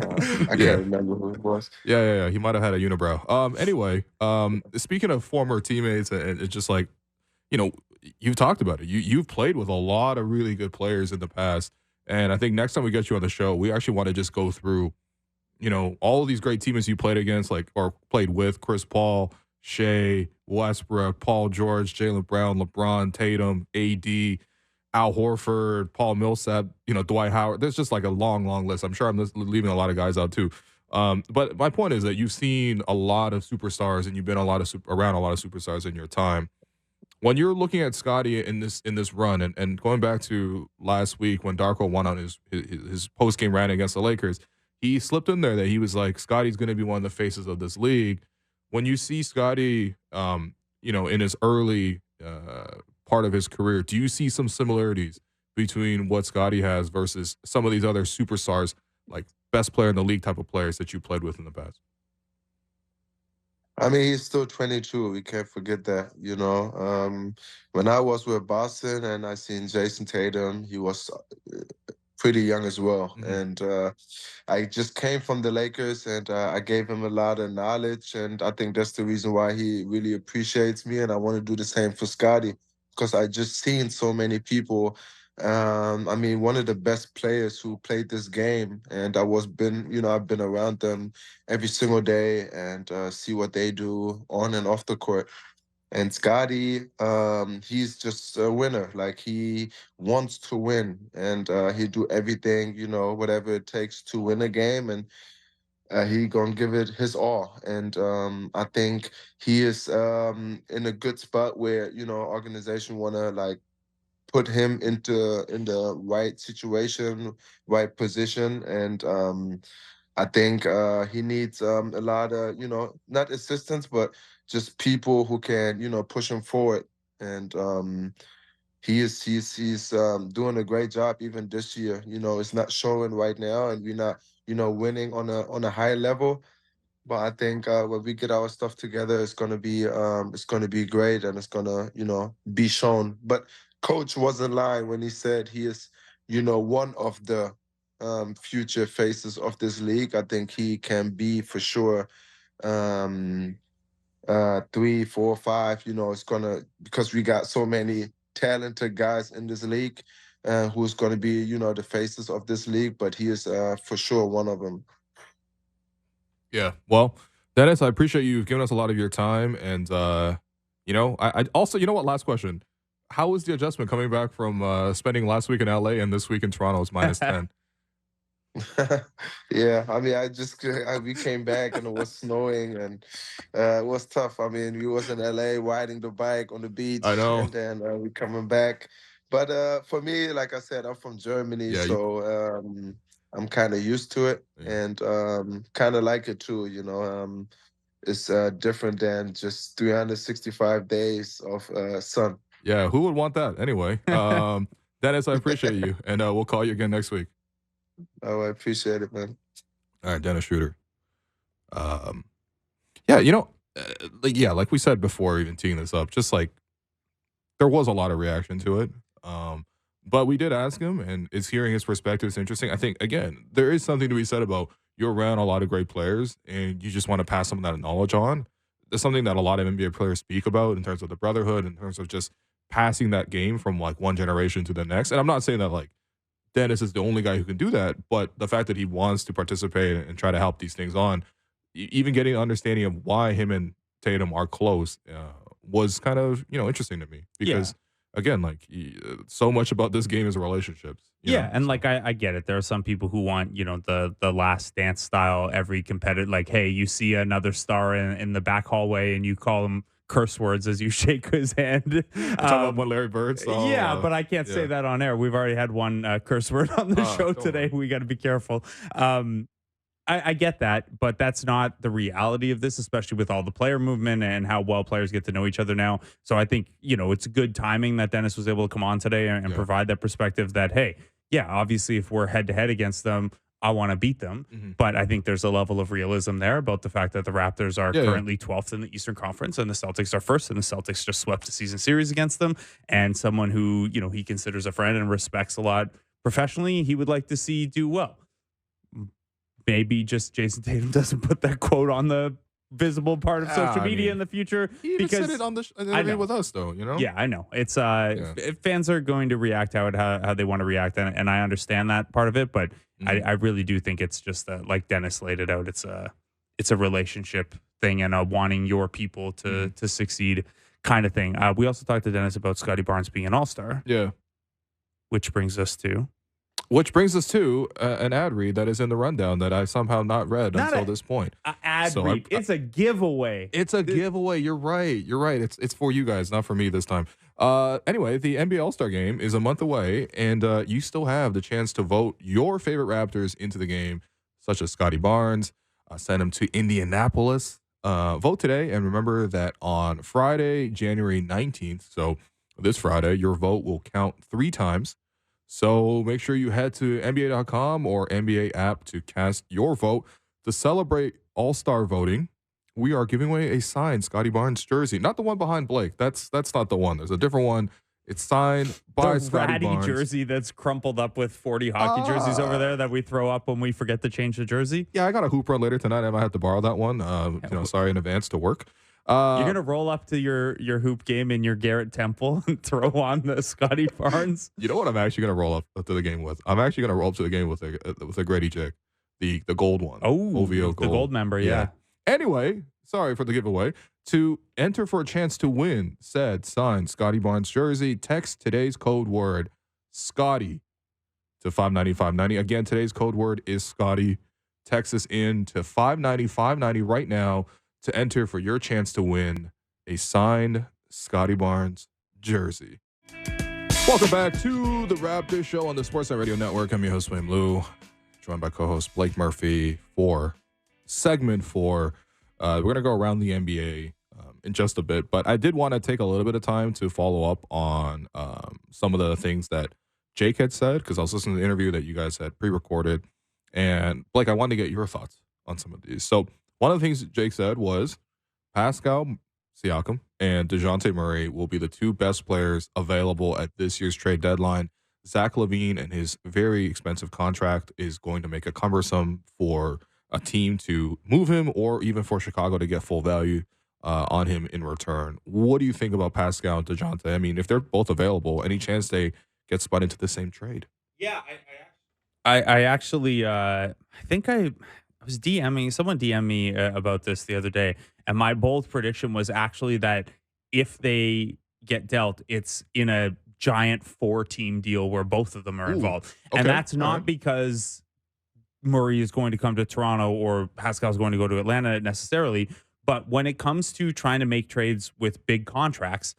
I yeah. can't remember who it was. Yeah. He might have had a unibrow. Anyway, speaking of former teammates, and it's just like, you know, you've talked about it. You've played with a lot of really good players in the past, and I think next time we get you on the show, we actually want to just go through, all of these great teammates you played against, like or played with: Chris Paul, Shea, Westbrook, Paul George, Jaylen Brown, LeBron, Tatum, AD, Al Horford, Paul Millsap, Dwight Howard. There's just like a long, long list. I'm sure I'm just leaving a lot of guys out too. But my point is that you've seen a lot of superstars and you've been around a lot of superstars in your time. When you're looking at Scottie in this run, and going back to last week when Darko won on his post game rant against the Lakers, he slipped in there that he was like, Scotty's going to be one of the faces of this league. When you see Scotty, in his early part of his career, do you see some similarities between what Scotty has versus some of these other superstars, like best player in the league type of players that you played with in the past? I mean, he's still 22. We can't forget that, When I was with Boston and I seen Jason Tatum, he was pretty young as well. Mhm. And I just came from the Lakers, and I gave him a lot of knowledge. And I think that's the reason why he really appreciates me. And I want to do the same for Scotty, because I just seen so many people. I mean, one of the best players who played this game, and I've been around them every single day and see what they do on and off the court. And Scotty, he's just a winner. Like, he wants to win, and he do everything, whatever it takes to win a game, and he gonna give it his all. And I think he is in a good spot where organization wanna like put him in the right situation, right position, and I think he needs a lot of, not assistance, but just people who can, push him forward. And he's doing a great job even this year. It's not showing right now, and we're not, winning on a high level. But I think when we get our stuff together, it's gonna be great, and it's gonna be shown. But coach wasn't lying when he said he is one of the future faces of this league. I think he can be for sure 3, 4, 5. It's gonna, because we got so many talented guys in this league, who's gonna be the faces of this league. But he is for sure one of them. Yeah. Well, Dennis, I appreciate you giving us a lot of your time. And, I also, what? Last question. How was the adjustment coming back from spending last week in LA and this week in Toronto is -10? Yeah, I mean, we came back and it was snowing, and it was tough. I mean, we was in LA riding the bike on the I beach, know. and then we coming back. But for me, like I said, I'm from Germany, Yeah. so I'm kind of used to it, Yeah. and kind of like it too. It's different than just 365 days of sun. Yeah. Who would want that anyway? Dennis, I appreciate you. And we'll call you again next week. Oh, I appreciate it, man. All right. Dennis Schröder. Like we said before, even teeing this up, just like there was a lot of reaction to it. But we did ask him, and it's hearing his perspective is interesting. I think, again, there is something to be said about you're around a lot of great players, and you just want to pass some of that knowledge on. There's something that a lot of NBA players speak about in terms of the brotherhood, in terms of just passing that game from like one generation to the next. And I'm not saying that like Dennis is the only guy who can do that, but the fact that he wants to participate and try to help these things on, even getting an understanding of why him and Tatum are close, was kind of interesting to me because again, like so much about this game is relationships. And like I get it. There are some people who want the Last Dance style. Every competitor, like, hey, you see another star in the back hallway and you call him curse words as you shake his hand. Talking about when Larry Bird saw, but I can't say that on air. We've already had one curse word on the show today. We got to be careful. I get that, but that's not the reality of this, especially with all the player movement and how well players get to know each other now. So I think, it's good timing that Dennis was able to come on today and provide that perspective that, hey, obviously if we're head to head against them, I want to beat them. Mm-hmm. But I think there's a level of realism there about the fact that the Raptors are currently 12th in the Eastern Conference and the Celtics are first, and the Celtics just swept the season series against them. And someone who, he considers a friend and respects a lot professionally, he would like to see do well. Maybe just Jason Tatum doesn't put that quote on the visible part of social media in the future. He even said it on the interview with us, though. Yeah, I know. It's fans are going to react how they want to react, and I understand that part of it. But I really do think it's just like Dennis laid it out. It's a relationship thing and a wanting your people to succeed kind of thing. We also talked to Dennis about Scotty Barnes being an all-star. Yeah, which brings us to an ad read that is in the rundown that I somehow not read until this point. Ad read. It's a giveaway. It's a giveaway. You're right. It's for you guys, not for me this time. Anyway, the NBA All-Star Game is a month away, and you still have the chance to vote your favorite Raptors into the game. such as Scotty Barnes. Send him to Indianapolis. Vote today, and remember that on Friday, January 19th, so this Friday, your vote will count 3 times. So make sure you head to NBA.com or NBA app to cast your vote. To celebrate All-Star voting, we are giving away a signed Scotty Barnes jersey. Not the one behind Blake. That's not the one. There's a different one. It's signed by Scotty Barnes. The ratty jersey that's crumpled up with 40 hockey jerseys over there that we throw up when we forget to change the jersey. Yeah, I got a hoop run later tonight. I might have to borrow that one. Sorry in advance to work. You're going to roll up to your hoop game in your Garrett Temple and throw on the Scotty Barnes? You know what I'm actually going to roll up to the game with? I'm actually going to roll up to the game with a Grady Chick, the gold one. Oh, OVO gold. The gold member, yeah. Anyway, sorry for the giveaway. To enter for a chance to win said signed Scotty Barnes jersey, text today's code word Scotty to 590-590. Again, today's code word is Scotty. Text us in to 590-590 right now to enter for your chance to win a signed Scotty Barnes jersey. Welcome back to the Raptors show on the Sportsnet Radio Network. I'm your host, William Lou, joined by co-host Blake Murphy for segment 4. We're going to go around the NBA in just a bit, but I did want to take a little bit of time to follow up on some of the things that Jake had said, because I was listening to the interview that you guys had pre-recorded. And Blake, I wanted to get your thoughts on some of these. So one of the things that Jake said was Pascal Siakam and DeJounte Murray will be the 2 best players available at this year's trade deadline. Zach LaVine and his very expensive contract is going to make it cumbersome for a team to move him or even for Chicago to get full value on him in return. What do you think about Pascal and DeJounte? I mean, if they're both available, any chance they get spun into the same trade? Yeah, I actually I think I was DMing, someone DM'd me about this the other day, and my bold prediction was actually that if they get dealt, it's in a giant 4-team deal where both of them are involved. Okay. And that's not because Murray is going to come to Toronto or Pascal is going to go to Atlanta necessarily. But when it comes to trying to make trades with big contracts,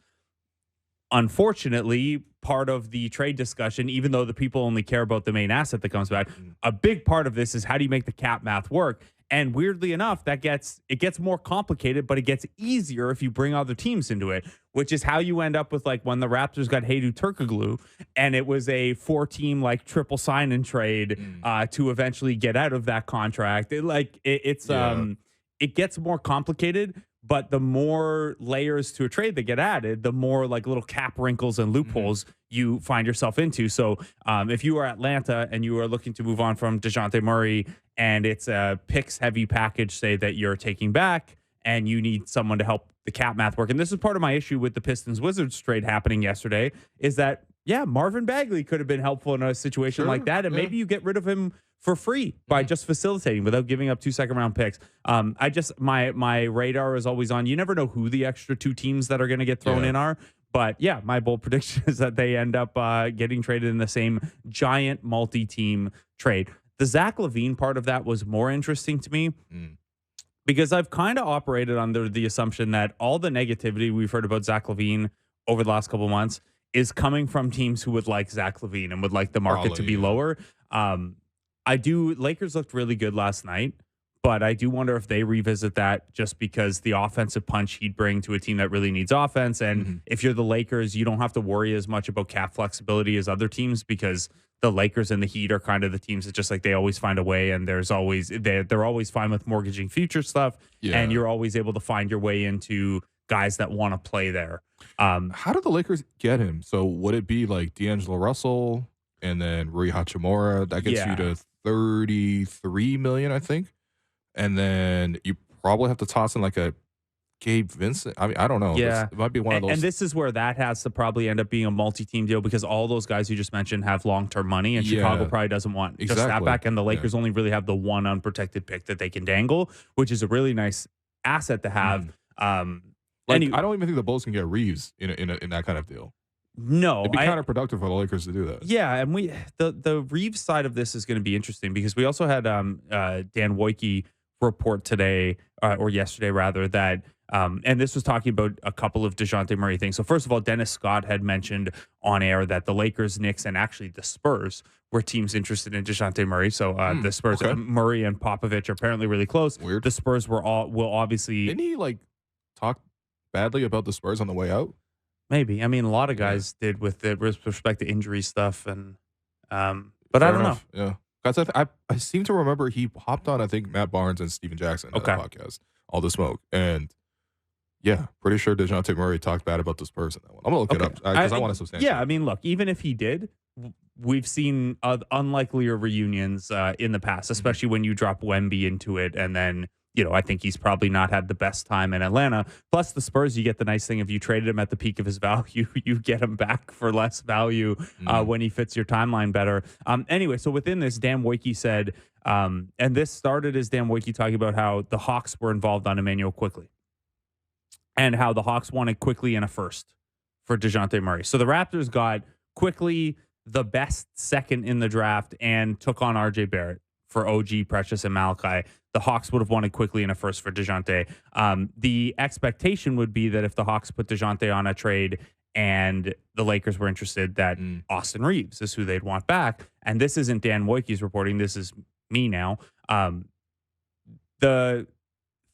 unfortunately, part of the trade discussion, even though the people only care about the main asset that comes back, a big part of this is how do you make the cap math work? And weirdly enough, it gets more complicated, but it gets easier if you bring other teams into it, which is how you end up with like when the Raptors got Hedo Turkoglu, and it was a 4-team like triple sign-in trade to eventually get out of that contract. It gets more complicated, but the more layers to a trade that get added, the more like little cap wrinkles and loopholes you find yourself into. So if you are Atlanta and you are looking to move on from DeJounte Murray and it's a picks heavy package, say that you're taking back and you need someone to help the cap math work. And this is part of my issue with the Pistons Wizards trade happening yesterday is that, yeah, Marvin Bagley could have been helpful in a situation like that. And maybe you get rid of him for free by just facilitating without giving up 2 second-round picks. My radar is always on. You never know who the extra 2 teams that are going to get thrown in are. But yeah, my bold prediction is that they end up getting traded in the same giant multi-team trade. The Zach LaVine part of that was more interesting to me because I've kind of operated under the assumption that all the negativity we've heard about Zach LaVine over the last couple of months is coming from teams who would like Zach LaVine and would like the market to be lower. Lakers looked really good last night, but I do wonder if they revisit that just because the offensive punch he'd bring to a team that really needs offense. And if you're the Lakers, you don't have to worry as much about cap flexibility as other teams because the Lakers and the Heat are kind of the teams that just like they always find a way, and they're always fine with mortgaging future stuff, and you're always able to find your way into guys that want to play there. How did the Lakers get him? So would it be like D'Angelo Russell and then Rui Hachimura? That gets you to $33 million, I think. And then you probably have to toss in like a Gabe Vincent. I mean, I don't know. Yeah. It might be one of those. And this is where that has to probably end up being a multi-team deal because all those guys you just mentioned have long-term money, and Chicago probably doesn't want just that back. And the Lakers only really have the one unprotected pick that they can dangle, which is a really nice asset to have. I don't even think the Bulls can get Reeves in that kind of deal. No, it'd be counterproductive for the Lakers to do that. Yeah, and the Reeves side of this is going to be interesting because we also had Dan Wojcicki report today or yesterday rather, that and this was talking about a couple of DeJounte Murray things. So first of all, Dennis Scott had mentioned on air that the Lakers, Knicks, and actually the Spurs were teams interested in DeJounte Murray. So the Spurs, Murray and Popovich are apparently really close. Weird. The Spurs will obviously. Didn't he like talk badly about the Spurs on the way out? Maybe. I mean, a lot of guys did with respect to injury stuff, and but Fair I don't enough. know. Yeah, because I seem to remember he hopped on, I think, Matt Barnes and Steven Jackson on the podcast, All the Smoke, and yeah, pretty sure DeJounte Murray talked bad about the Spurs in that one. I'm gonna look it up because I want to substantiate. Yeah, I mean, look, even if he did, we've seen unlikelier reunions in the past, especially when you drop Wemby into it, and then. I think he's probably not had the best time in Atlanta. Plus, the Spurs, you get the nice thing if you traded him at the peak of his value, you get him back for less value when he fits your timeline better. Anyway, so within this, Dan Wojcicki said, and this started as Dan Wojcicki talking about how the Hawks were involved on Emmanuel Quickley and how the Hawks wanted Quickley in a first for DeJounte Murray. So the Raptors got Quickley, the best second in the draft, and took on RJ Barrett for OG, Precious, and Malachi. The Hawks would have wanted Quickley in a first for DeJounte. The expectation would be that if the Hawks put DeJounte on a trade and the Lakers were interested, that Austin Reeves is who they'd want back. And this isn't Dan Wojcicki's reporting. This is me now. The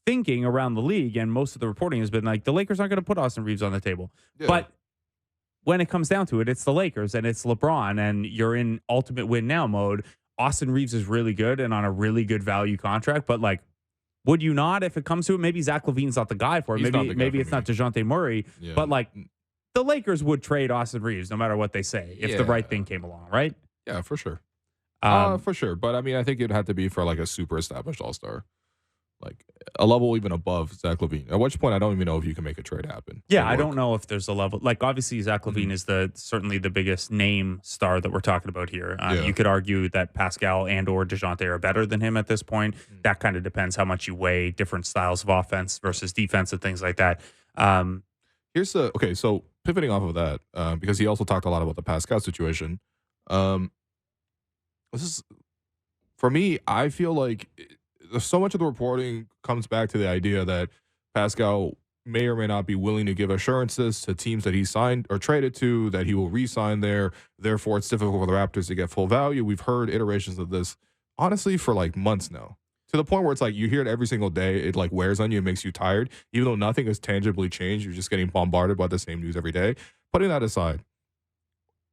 thinking around the league and most of the reporting has been like the Lakers aren't going to put Austin Reeves on the table. Yeah. But when it comes down to it, it's the Lakers and it's LeBron and you're in ultimate win now mode. Austin Reeves is really good and on a really good value contract, but like, would you not if it comes to it? Maybe Zach LaVine's not the guy for it. Maybe it's not DeJounte Murray, but like the Lakers would trade Austin Reeves no matter what they say if the right thing came along, right? Yeah, for sure. For sure. But I mean, I think it'd have to be for like a super established all-star. Like a level even above Zach LaVine. At which point, I don't even know if you can make a trade happen. Yeah, I don't know if there's a level. Like, obviously, Zach LaVine is certainly the biggest name star that we're talking about here. You could argue that Pascal and or DeJounte are better than him at this point. That kind of depends how much you weigh different styles of offense versus defense and things like that. So pivoting off of that, because he also talked a lot about the Pascal situation. This is, for me, I feel like so much of the reporting comes back to the idea that Pascal may or may not be willing to give assurances to teams that he signed or traded to that he will re-sign there. Therefore, it's difficult for the Raptors to get full value. We've heard iterations of this, honestly, for like months now, to the point where it's like you hear it every single day. It like wears on you. It makes you tired. Even though nothing has tangibly changed, you're just getting bombarded by the same news every day. Putting that aside,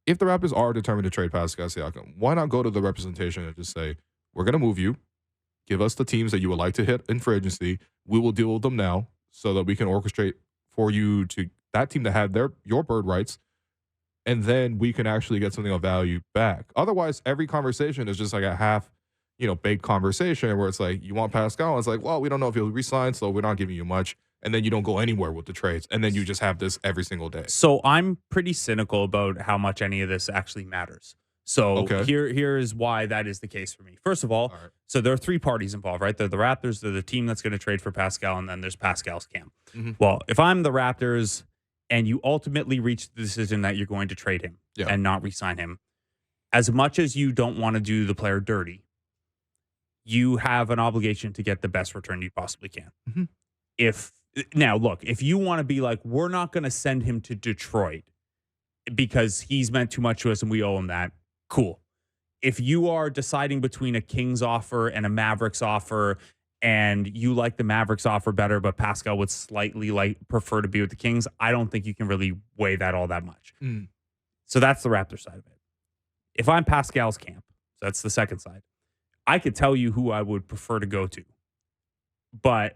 if the Raptors are determined to trade Pascal Siakam, why not go to the representation and just say, we're going to move you. Give us the teams that you would like to hit in free agency. We will deal with them now so that we can orchestrate for you to that team to have your bird rights, and then we can actually get something of value back. Otherwise, every conversation is just like a half, baked conversation where it's like, you want Pascal? And it's like, well, we don't know if he'll resign, so we're not giving you much. And then you don't go anywhere with the trades. And then you just have this every single day. So I'm pretty cynical about how much any of this actually matters. So here is why that is the case for me. First of all, so there are three parties involved, right? They're the Raptors, they're the team that's going to trade for Pascal, and then there's Pascal's camp. Well, if I'm the Raptors and you ultimately reach the decision that you're going to trade him and not re-sign him, as much as you don't want to do the player dirty, you have an obligation to get the best return you possibly can. If you want to be like, we're not going to send him to Detroit because he's meant too much to us and we owe him that, cool. If you are deciding between a Kings offer and a Mavericks offer and you like the Mavericks offer better, but Pascal would slightly prefer to be with the Kings, I don't think you can really weigh that all that much. So that's the Raptor side of it. If I'm Pascal's camp, so that's the second side, I could tell you who I would prefer to go to,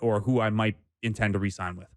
or who I might intend to re-sign with.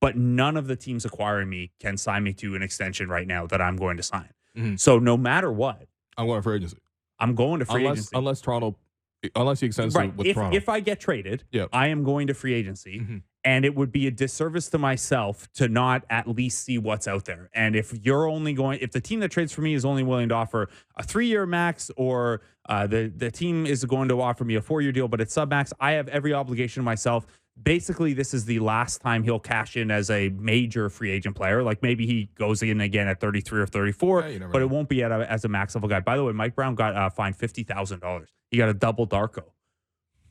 But none of the teams acquiring me can sign me to an extension right now that I'm going to sign. So no matter what, I'm going for agency. I'm going to free agency. Unless he extends with Toronto. If I get traded, I am going to free agency. And it would be a disservice to myself to not at least see what's out there. And if the team that trades for me is only willing to offer a 3-year max, or the team is going to offer me a 4-year deal, but it's sub-max, I have every obligation to myself. Basically, this is the last time he'll cash in as a major free agent player. Like maybe he goes in again at 33 or 34, but it won't be as a max level guy. By the way, Mike Brown got fined $50,000. He got a double Darko.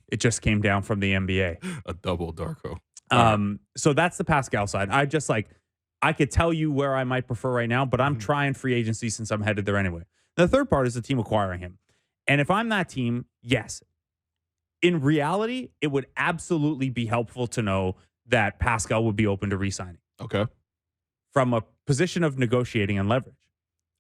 It just came down from the NBA. A double Darko. So that's the Pascal side. I could tell you where I might prefer right now, but I'm trying free agency since I'm headed there anyway. The third part is the team acquiring him. And if I'm that team, yes, in reality, it would absolutely be helpful to know that Pascal would be open to re-signing. Okay. From a position of negotiating and leverage,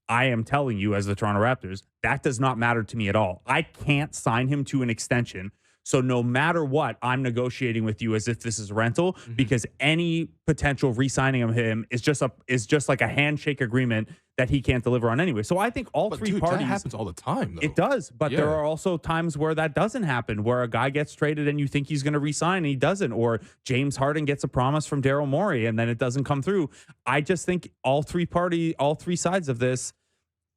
I am telling you, as the Toronto Raptors, that does not matter to me at all. I can't sign him to an extension. So no matter what, I'm negotiating with you as if this is rental, because any potential re-signing of him is just like a handshake agreement that he can't deliver on anyway. So I think all three parties. That happens all the time, though. It does, but there are also times where that doesn't happen, where a guy gets traded and you think he's going to re-sign and he doesn't, or James Harden gets a promise from Daryl Morey and then it doesn't come through. I just think all three sides of this,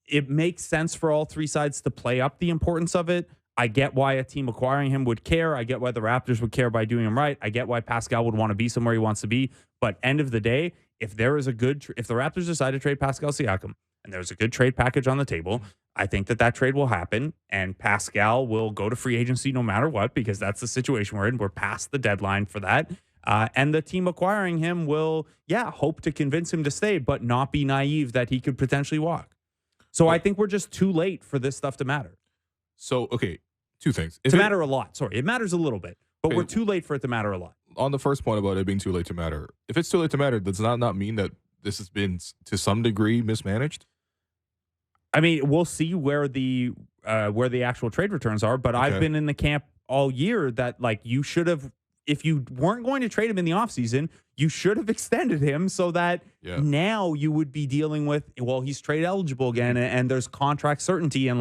it makes sense for all three sides to play up the importance of it. I get why a team acquiring him would care. I get why the Raptors would care by doing him right. I get why Pascal would want to be somewhere he wants to be. But end of the day, if there is a good, if the Raptors decide to trade Pascal Siakam and there's a good trade package on the table, I think that trade will happen and Pascal will go to free agency no matter what, because that's the situation we're in. We're past the deadline for that. And the team acquiring him will, hope to convince him to stay, but not be naive that he could potentially walk. So I think we're just too late for this stuff to matter. So, okay, two things. To matter a lot. Sorry, it matters a little bit, but we're too late for it to matter a lot. On the first point about it being too late to matter, if it's too late to matter, does that not mean that this has been, to some degree, mismanaged? I mean, we'll see where the actual trade returns are, but I've been in the camp all year that, like, you should have, if you weren't going to trade him in the offseason, you should have extended him so that now you would be dealing with, well, he's trade eligible again and there's contract certainty and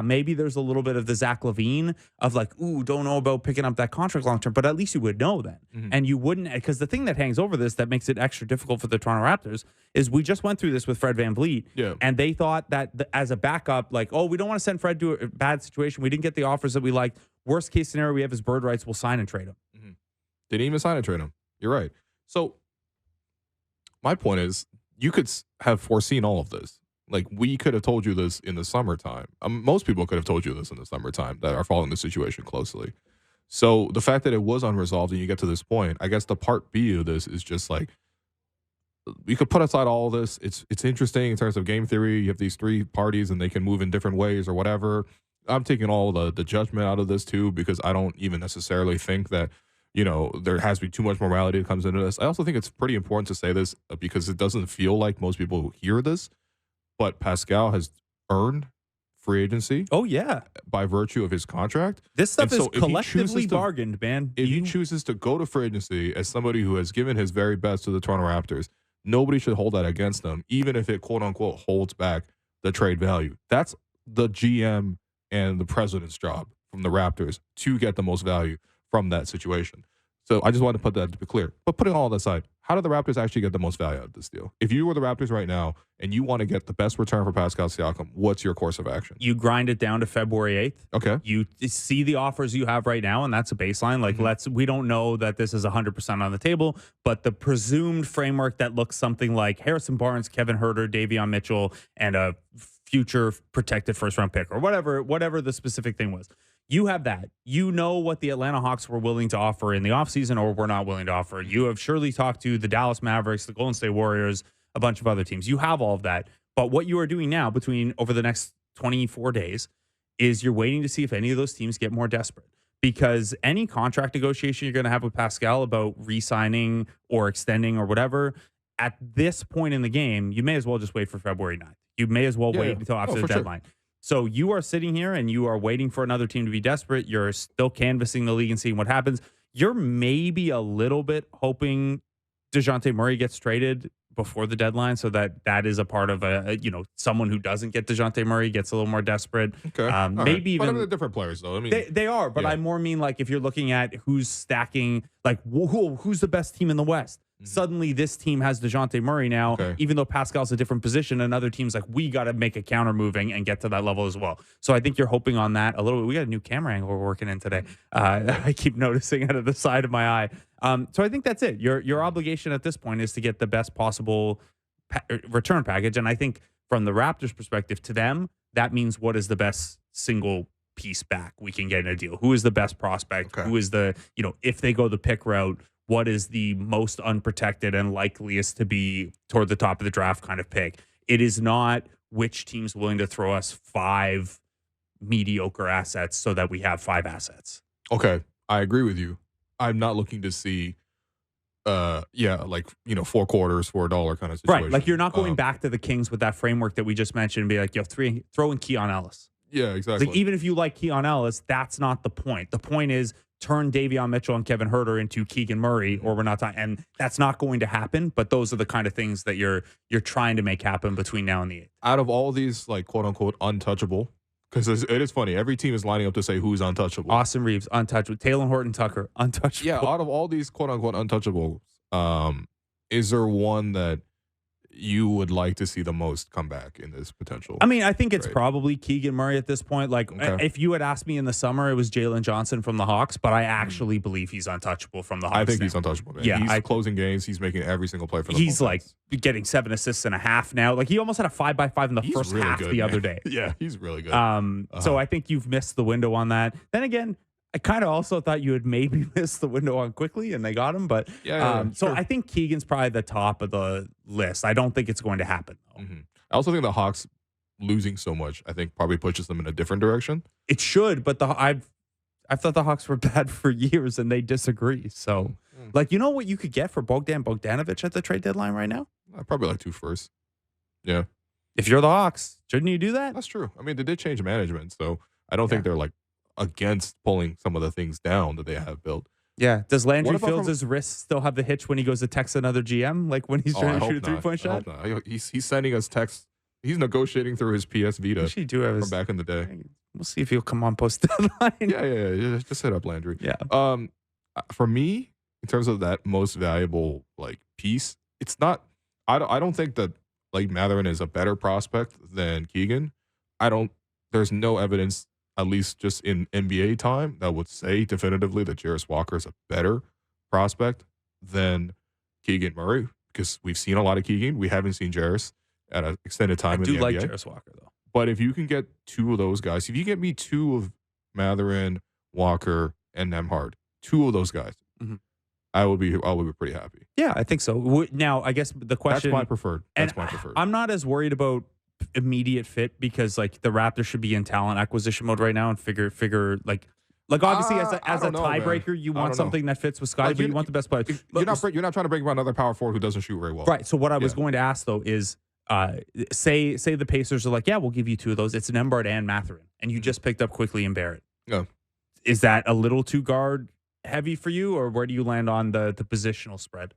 maybe there's a little bit of the Zach LaVine of like, ooh, don't know about picking up that contract long term, but at least you would know then. And you wouldn't, because the thing that hangs over this that makes it extra difficult for the Toronto Raptors is we just went through this with Fred VanVleet and they thought that as a backup, like, oh, we don't want to send Fred to a bad situation. We didn't get the offers that we liked. Worst case scenario, we have his bird rights. We'll sign and trade him. Didn't even sign and trade him. You're right. So my point is, you could have foreseen all of this. Like, we could have told you this in the summertime. Most people could have told you this in the summertime that are following the situation closely. So the fact that it was unresolved and you get to this point, I guess the part B of this is just like, we could put aside all of this. It's interesting in terms of game theory. You have these three parties and they can move in different ways or whatever. I'm taking all the judgment out of this too, because I don't even necessarily think that, there has to be too much morality that comes into this. I also think it's pretty important to say this because it doesn't feel like most people hear this, but Pascal has earned free agency. Oh, yeah. By virtue of his contract. This stuff is collectively bargained, man. If he chooses to go to free agency as somebody who has given his very best to the Toronto Raptors, nobody should hold that against them, even if it, quote unquote, holds back the trade value. That's the GM and the president's job from the Raptors to get the most value from that situation. So I just wanted to put that to be clear. But putting all that aside, how do the Raptors actually get the most value out of this deal? If you were the Raptors right now and you want to get the best return for Pascal Siakam, what's your course of action? You grind it down to February 8th. Okay. You see the offers you have right now, and that's a baseline. Like, we don't know that this is 100% on the table, but the presumed framework that looks something like Harrison Barnes, Kevin Huerter, Davion Mitchell, and a future protected first-round pick or whatever the specific thing was. You have that. You know what the Atlanta Hawks were willing to offer in the offseason or were not willing to offer. You have surely talked to the Dallas Mavericks, the Golden State Warriors, a bunch of other teams. You have all of that. But what you are doing now over the next 24 days is you're waiting to see if any of those teams get more desperate. Because any contract negotiation you're going to have with Pascal about re-signing or extending or whatever, at this point in the game, you may as well just wait for February 9th. You may as well wait until after the deadline. Sure. So you are sitting here and you are waiting for another team to be desperate. You're still canvassing the league and seeing what happens. You're maybe a little bit hoping DeJounte Murray gets traded before the deadline so that is a part of someone who doesn't get DeJounte Murray gets a little more desperate. Okay. Maybe even. But they're different players, though. I mean, they are, but I more mean like if you're looking at who's stacking, like who's the best team in the West. Suddenly this team has DeJounte Murray now, even though Pascal's a different position, and other teams like, we got to make a counter moving and get to that level as well. So I think you're hoping on that a little bit. We got a new camera angle we're working in today. I keep noticing out of the side of my eye. So I think that's it. Your obligation at this point is to get the best possible return package. And I think from the Raptors perspective, to them, that means what is the best single piece back we can get in a deal? Who is the best prospect? Okay. Who is the, if they go the pick route, what is the most unprotected and likeliest to be toward the top of the draft kind of pick? It is not which team's willing to throw us 5 mediocre assets so that we have 5 assets. Okay, I agree with you. I'm not looking to see, 4 quarters for $1 kind of situation. Right, like you're not going back to the Kings with that framework that we just mentioned and be like, throw in Keon Ellis. Yeah, exactly. Like, even if you like Keon Ellis, that's not the point. The point is turn Davion Mitchell and Kevin Huerter into Keegan Murray, or we're not talking. And that's not going to happen. But those are the kind of things that you're trying to make happen between now and the 8th. Out of all these, like, quote unquote untouchable, because it is funny, every team is lining up to say who's untouchable. Austin Reeves, untouchable. Taylor Horton Tucker, untouchable. Yeah, out of all these quote unquote untouchables, is there one that you would like to see the most come back in this potential? I mean, I think it's trade? probably Keegan Murray at this point. Like, if you had asked me in the summer, it was Jalen Johnson from the Hawks, but I actually believe he's untouchable from the Hawks. I think now. he's untouchable, man. Yeah, he's closing games. He's making every single play for the He's offense. like getting 7 assists and a half now. Like, he almost had a 5x5 in the first really half good, the man. other day. Yeah, he's really good. So I think you've missed the window on that. Then again, I kind of also thought you had maybe missed the window on quickly, and they got him. But so sure. I think Keegan's probably the top of the list. I don't think it's going to happen, though. Mm-hmm. I also think the Hawks losing so much, I think, probably pushes them in a different direction. It should, but I've thought the Hawks were bad for years, and they disagree. So, like, you know what you could get for Bogdan Bogdanović at the trade deadline right now? Probably like 2 firsts. Yeah, if you're the Hawks, shouldn't you do that? that's true. I mean, they did change management, so I don't think they're like against pulling some of the things down that they have built. Yeah. Does Landry What about Fields' wrist still have the hitch when he goes to text another GM? Like when he's trying to shoot a 3-point shot? I hope not. He's sending us texts. He's negotiating through his PS Vita Actually, do have from his, back in the day. We'll see if he'll come on post deadline. Yeah. Just hit up Landry. Yeah. For me, in terms of that most valuable like piece, it's not. I don't think that like Mathurin is a better prospect than Keegan. There's no evidence, at least just in NBA time, that would say definitively that Jarris Walker is a better prospect than Keegan Murray, because we've seen a lot of Keegan. We haven't seen Jarris at an extended time in the NBA. I do like Jarris Walker, though. But if you can get 2 of those guys, if you get me 2 of Mathurin, Walker, and Nembhard, 2 of those guys, I would be pretty happy. Yeah, I think so. Now, I guess the question... That's my preferred. I'm not as worried about immediate fit, because like the Raptors should be in talent acquisition mode right now and figure like obviously as a tiebreaker, you want something that fits with Scotty, but you want the best player. You're not trying to bring another power forward who doesn't shoot very well. Right. So what I was going to ask though is say the Pacers are like, yeah, we'll give you 2 of those. It's Nembhard and Mathurin, and you just picked up Quickly and Barrett. Yeah. Is that a little too guard heavy for you, or where do you land on the positional spread?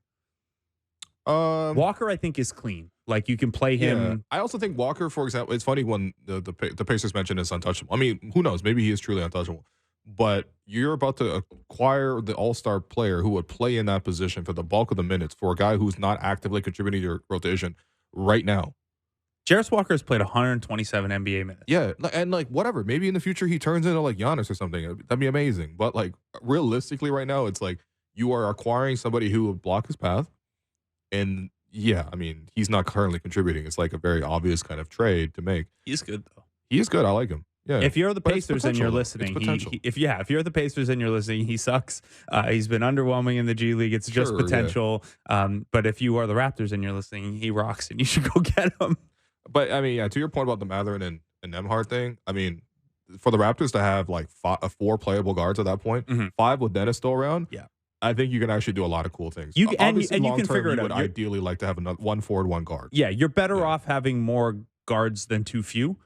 Walker, I think, is clean. Like you can play him. Yeah. I also think Walker, for example, it's funny when the Pacers mentioned is untouchable. I mean, who knows? Maybe he is truly untouchable. But you're about to acquire the all-star player who would play in that position for the bulk of the minutes for a guy who's not actively contributing to your rotation right now. Jarris Walker has played 127 NBA minutes. Yeah, and like whatever. Maybe in the future he turns into like Giannis or something. That'd be amazing. But like realistically right now, it's like you are acquiring somebody who will block his path. And yeah, I mean, he's not currently contributing. It's like a very obvious kind of trade to make. He's good though. He is good. I like him. Yeah. If you're the But it's Pacers and you're potential, though. It's listening, potential. if you're the Pacers and you're listening, he sucks. He's been underwhelming in the G League. It's just Sure, yeah. potential. But if you are the Raptors and you're listening, he rocks, and you should go get him. But I mean, yeah, to your point about the Mathurin and Nembhard thing, I mean, for the Raptors to have like 4 playable guards at that point, 5 with Dennis still around, Yeah. I think you can actually do a lot of cool things. You and Obviously, you can long-term, figure it you out. would ideally like to have another 1 forward, 1 guard. Yeah, you're better Yeah. off having more guards than too few.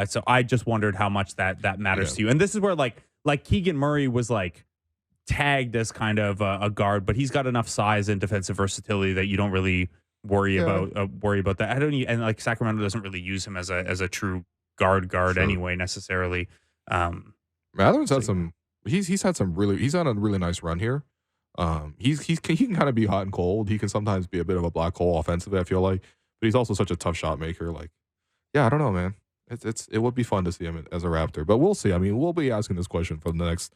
So I just wondered how much that matters to you. And this is where like Keegan Murray was like tagged as kind of a guard, but he's got enough size and defensive versatility that you don't really worry about that. I don't and like Sacramento doesn't really use him as a true guard Sure. anyway necessarily. Mathurin's had some. He's had some really. He's on a really nice run here. He can kind of be hot and cold. He can sometimes be a bit of a black hole offensively, I feel like, but he's also such a tough shot maker. Like, yeah, I don't know, man. It would be fun to see him as a Raptor, but we'll see. I mean, we'll be asking this question for the next,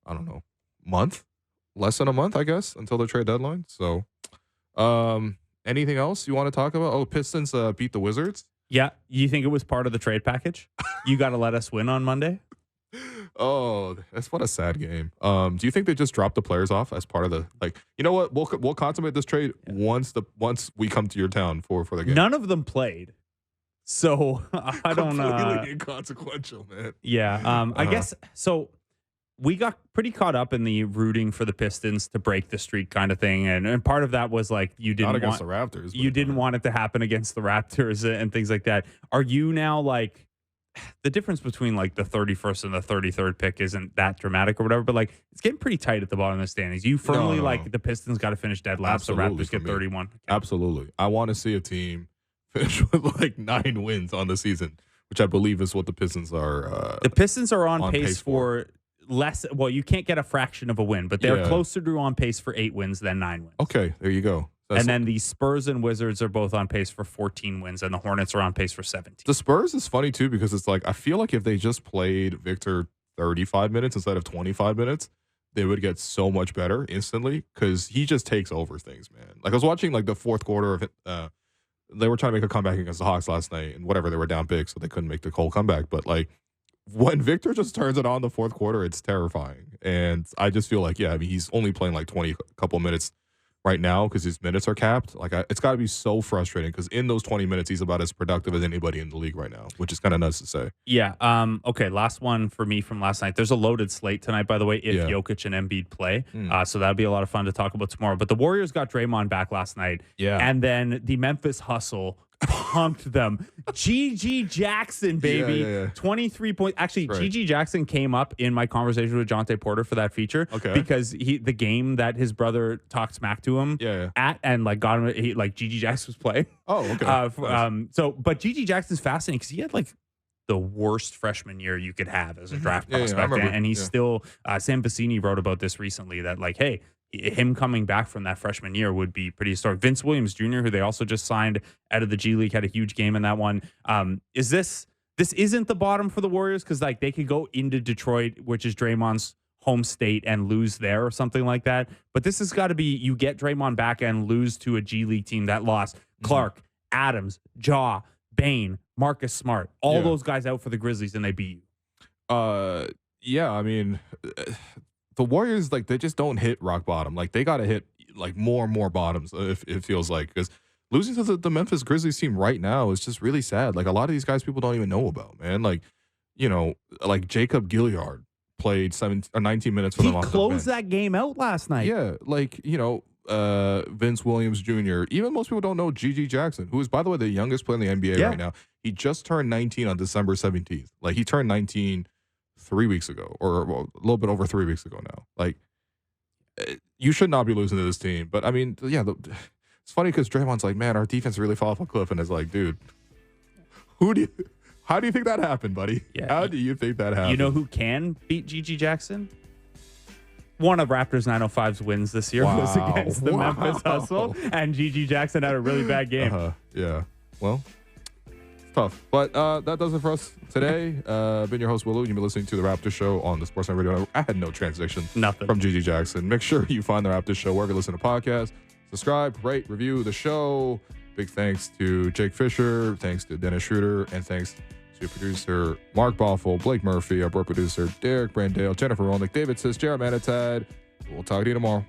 I don't know, month, less than a month, I guess, until the trade deadline. So, anything else you want to talk about? Oh, Pistons beat the Wizards. Yeah, you think it was part of the trade package? You got to let us win on Monday. Oh, that's what a sad game. Do you think they just dropped the players off as part of the you know what? We'll consummate this trade once we come to your town for the game. None of them played. So I don't know. Completely inconsequential, man. Yeah. I guess so. We got pretty caught up in the rooting for the Pistons to break the streak kind of thing, and part of that was like you didn't Not against want the Raptors. you didn't want it to happen against the Raptors and things like that. Are you now like the difference between like the 31st and the 33rd pick isn't that dramatic or whatever, but like it's getting pretty tight at the bottom of the standings. You firmly like the Pistons got to finish dead last. The Raptors get 31. Absolutely. I want to see a team finish with like 9 wins on the season, which I believe is what the Pistons are. The Pistons are on pace for less. Well, you can't get a fraction of a win, but they're closer to on pace for 8 wins than 9 wins. Okay, there you go. And then the Spurs and Wizards are both on pace for 14 wins, and the Hornets are on pace for 17. The Spurs is funny too because it's like I feel like if they just played Victor 35 minutes instead of 25 minutes, they would get so much better instantly because he just takes over things, man. Like I was watching like the fourth quarter of it. They were trying to make a comeback against the Hawks last night, and whatever, they were down big, so they couldn't make the whole comeback. But like when Victor just turns it on the fourth quarter, it's terrifying. And I just feel like, yeah, I mean, he's only playing like 20 couple minutes right now because his minutes are capped. Like it's got to be so frustrating because in those 20 minutes, he's about as productive as anybody in the league right now, which is kind of nuts to say. Yeah. Okay. Last one for me from last night. There's a loaded slate tonight, by the way, if Jokic and Embiid play. So that'll be a lot of fun to talk about tomorrow. But the Warriors got Draymond back last night. Yeah. And then the Memphis Hustle pumped them. GG Jackson, baby. 23 points. Actually, right. GG Jackson came up in my conversation with Jonte Porter for that feature. Okay. Because the game that his brother talked smack to him at and like got him, like GG Jackson was playing. Oh, okay. But GG Jackson's fascinating because he had like the worst freshman year you could have as a draft prospect. And he's still, Sam Vecini wrote about this recently that like, hey, him coming back from that freshman year would be pretty historic. Vince Williams Jr., who they also just signed out of the G League, had a huge game in that one. This isn't the bottom for the Warriors because like they could go into Detroit, which is Draymond's home state, and lose there or something like that. But this has got to be you get Draymond back and lose to a G League team that lost Clark, Adams, Jaw, Bane, Marcus Smart, all those guys out for the Grizzlies, and they beat you. Yeah, I mean, the Warriors, like, they just don't hit rock bottom. Like, they got to hit, like, more and more bottoms, if it feels like. Because losing to the Memphis Grizzlies team right now is just really sad. Like, a lot of these guys people don't even know about, man. Like, you know, like Jacob Gilliard played 19 minutes for them off the bench. He closed that game out last night. Yeah, like, you know, Vince Williams Jr., even most people don't know GG Jackson, who is, by the way, the youngest player in the NBA right now. He just turned 19 on December 17th. Like, he turned 19 3 weeks ago, or a little bit over 3 weeks ago now. Like, you should not be losing to this team. But, I mean, yeah, it's funny because Draymond's like, man, our defense really fell off a cliff. And it's like, dude, how do you think that happened, buddy? Yeah. How do you think that happened? You know who can beat GG Jackson? One of Raptors 905's wins this year was against the Memphis Hustle, and GG Jackson had a really bad game. Yeah. Well, it's tough. But that does it for us today. Been your host, Willow. You've been listening to The Raptors Show on the Sportsnet Radio Network. I had no transition Nothing from GG Jackson. Make sure you find The Raptors Show wherever you listen to podcasts. Subscribe, rate, review the show. Big thanks to Jake Fischer. Thanks to Dennis Schröder. And thanks to producer Mark Boffel, Blake Murphy, our board producer Derek Brandale, Jennifer Rolnick, David Sis, Jared Manatad. We'll talk to you tomorrow.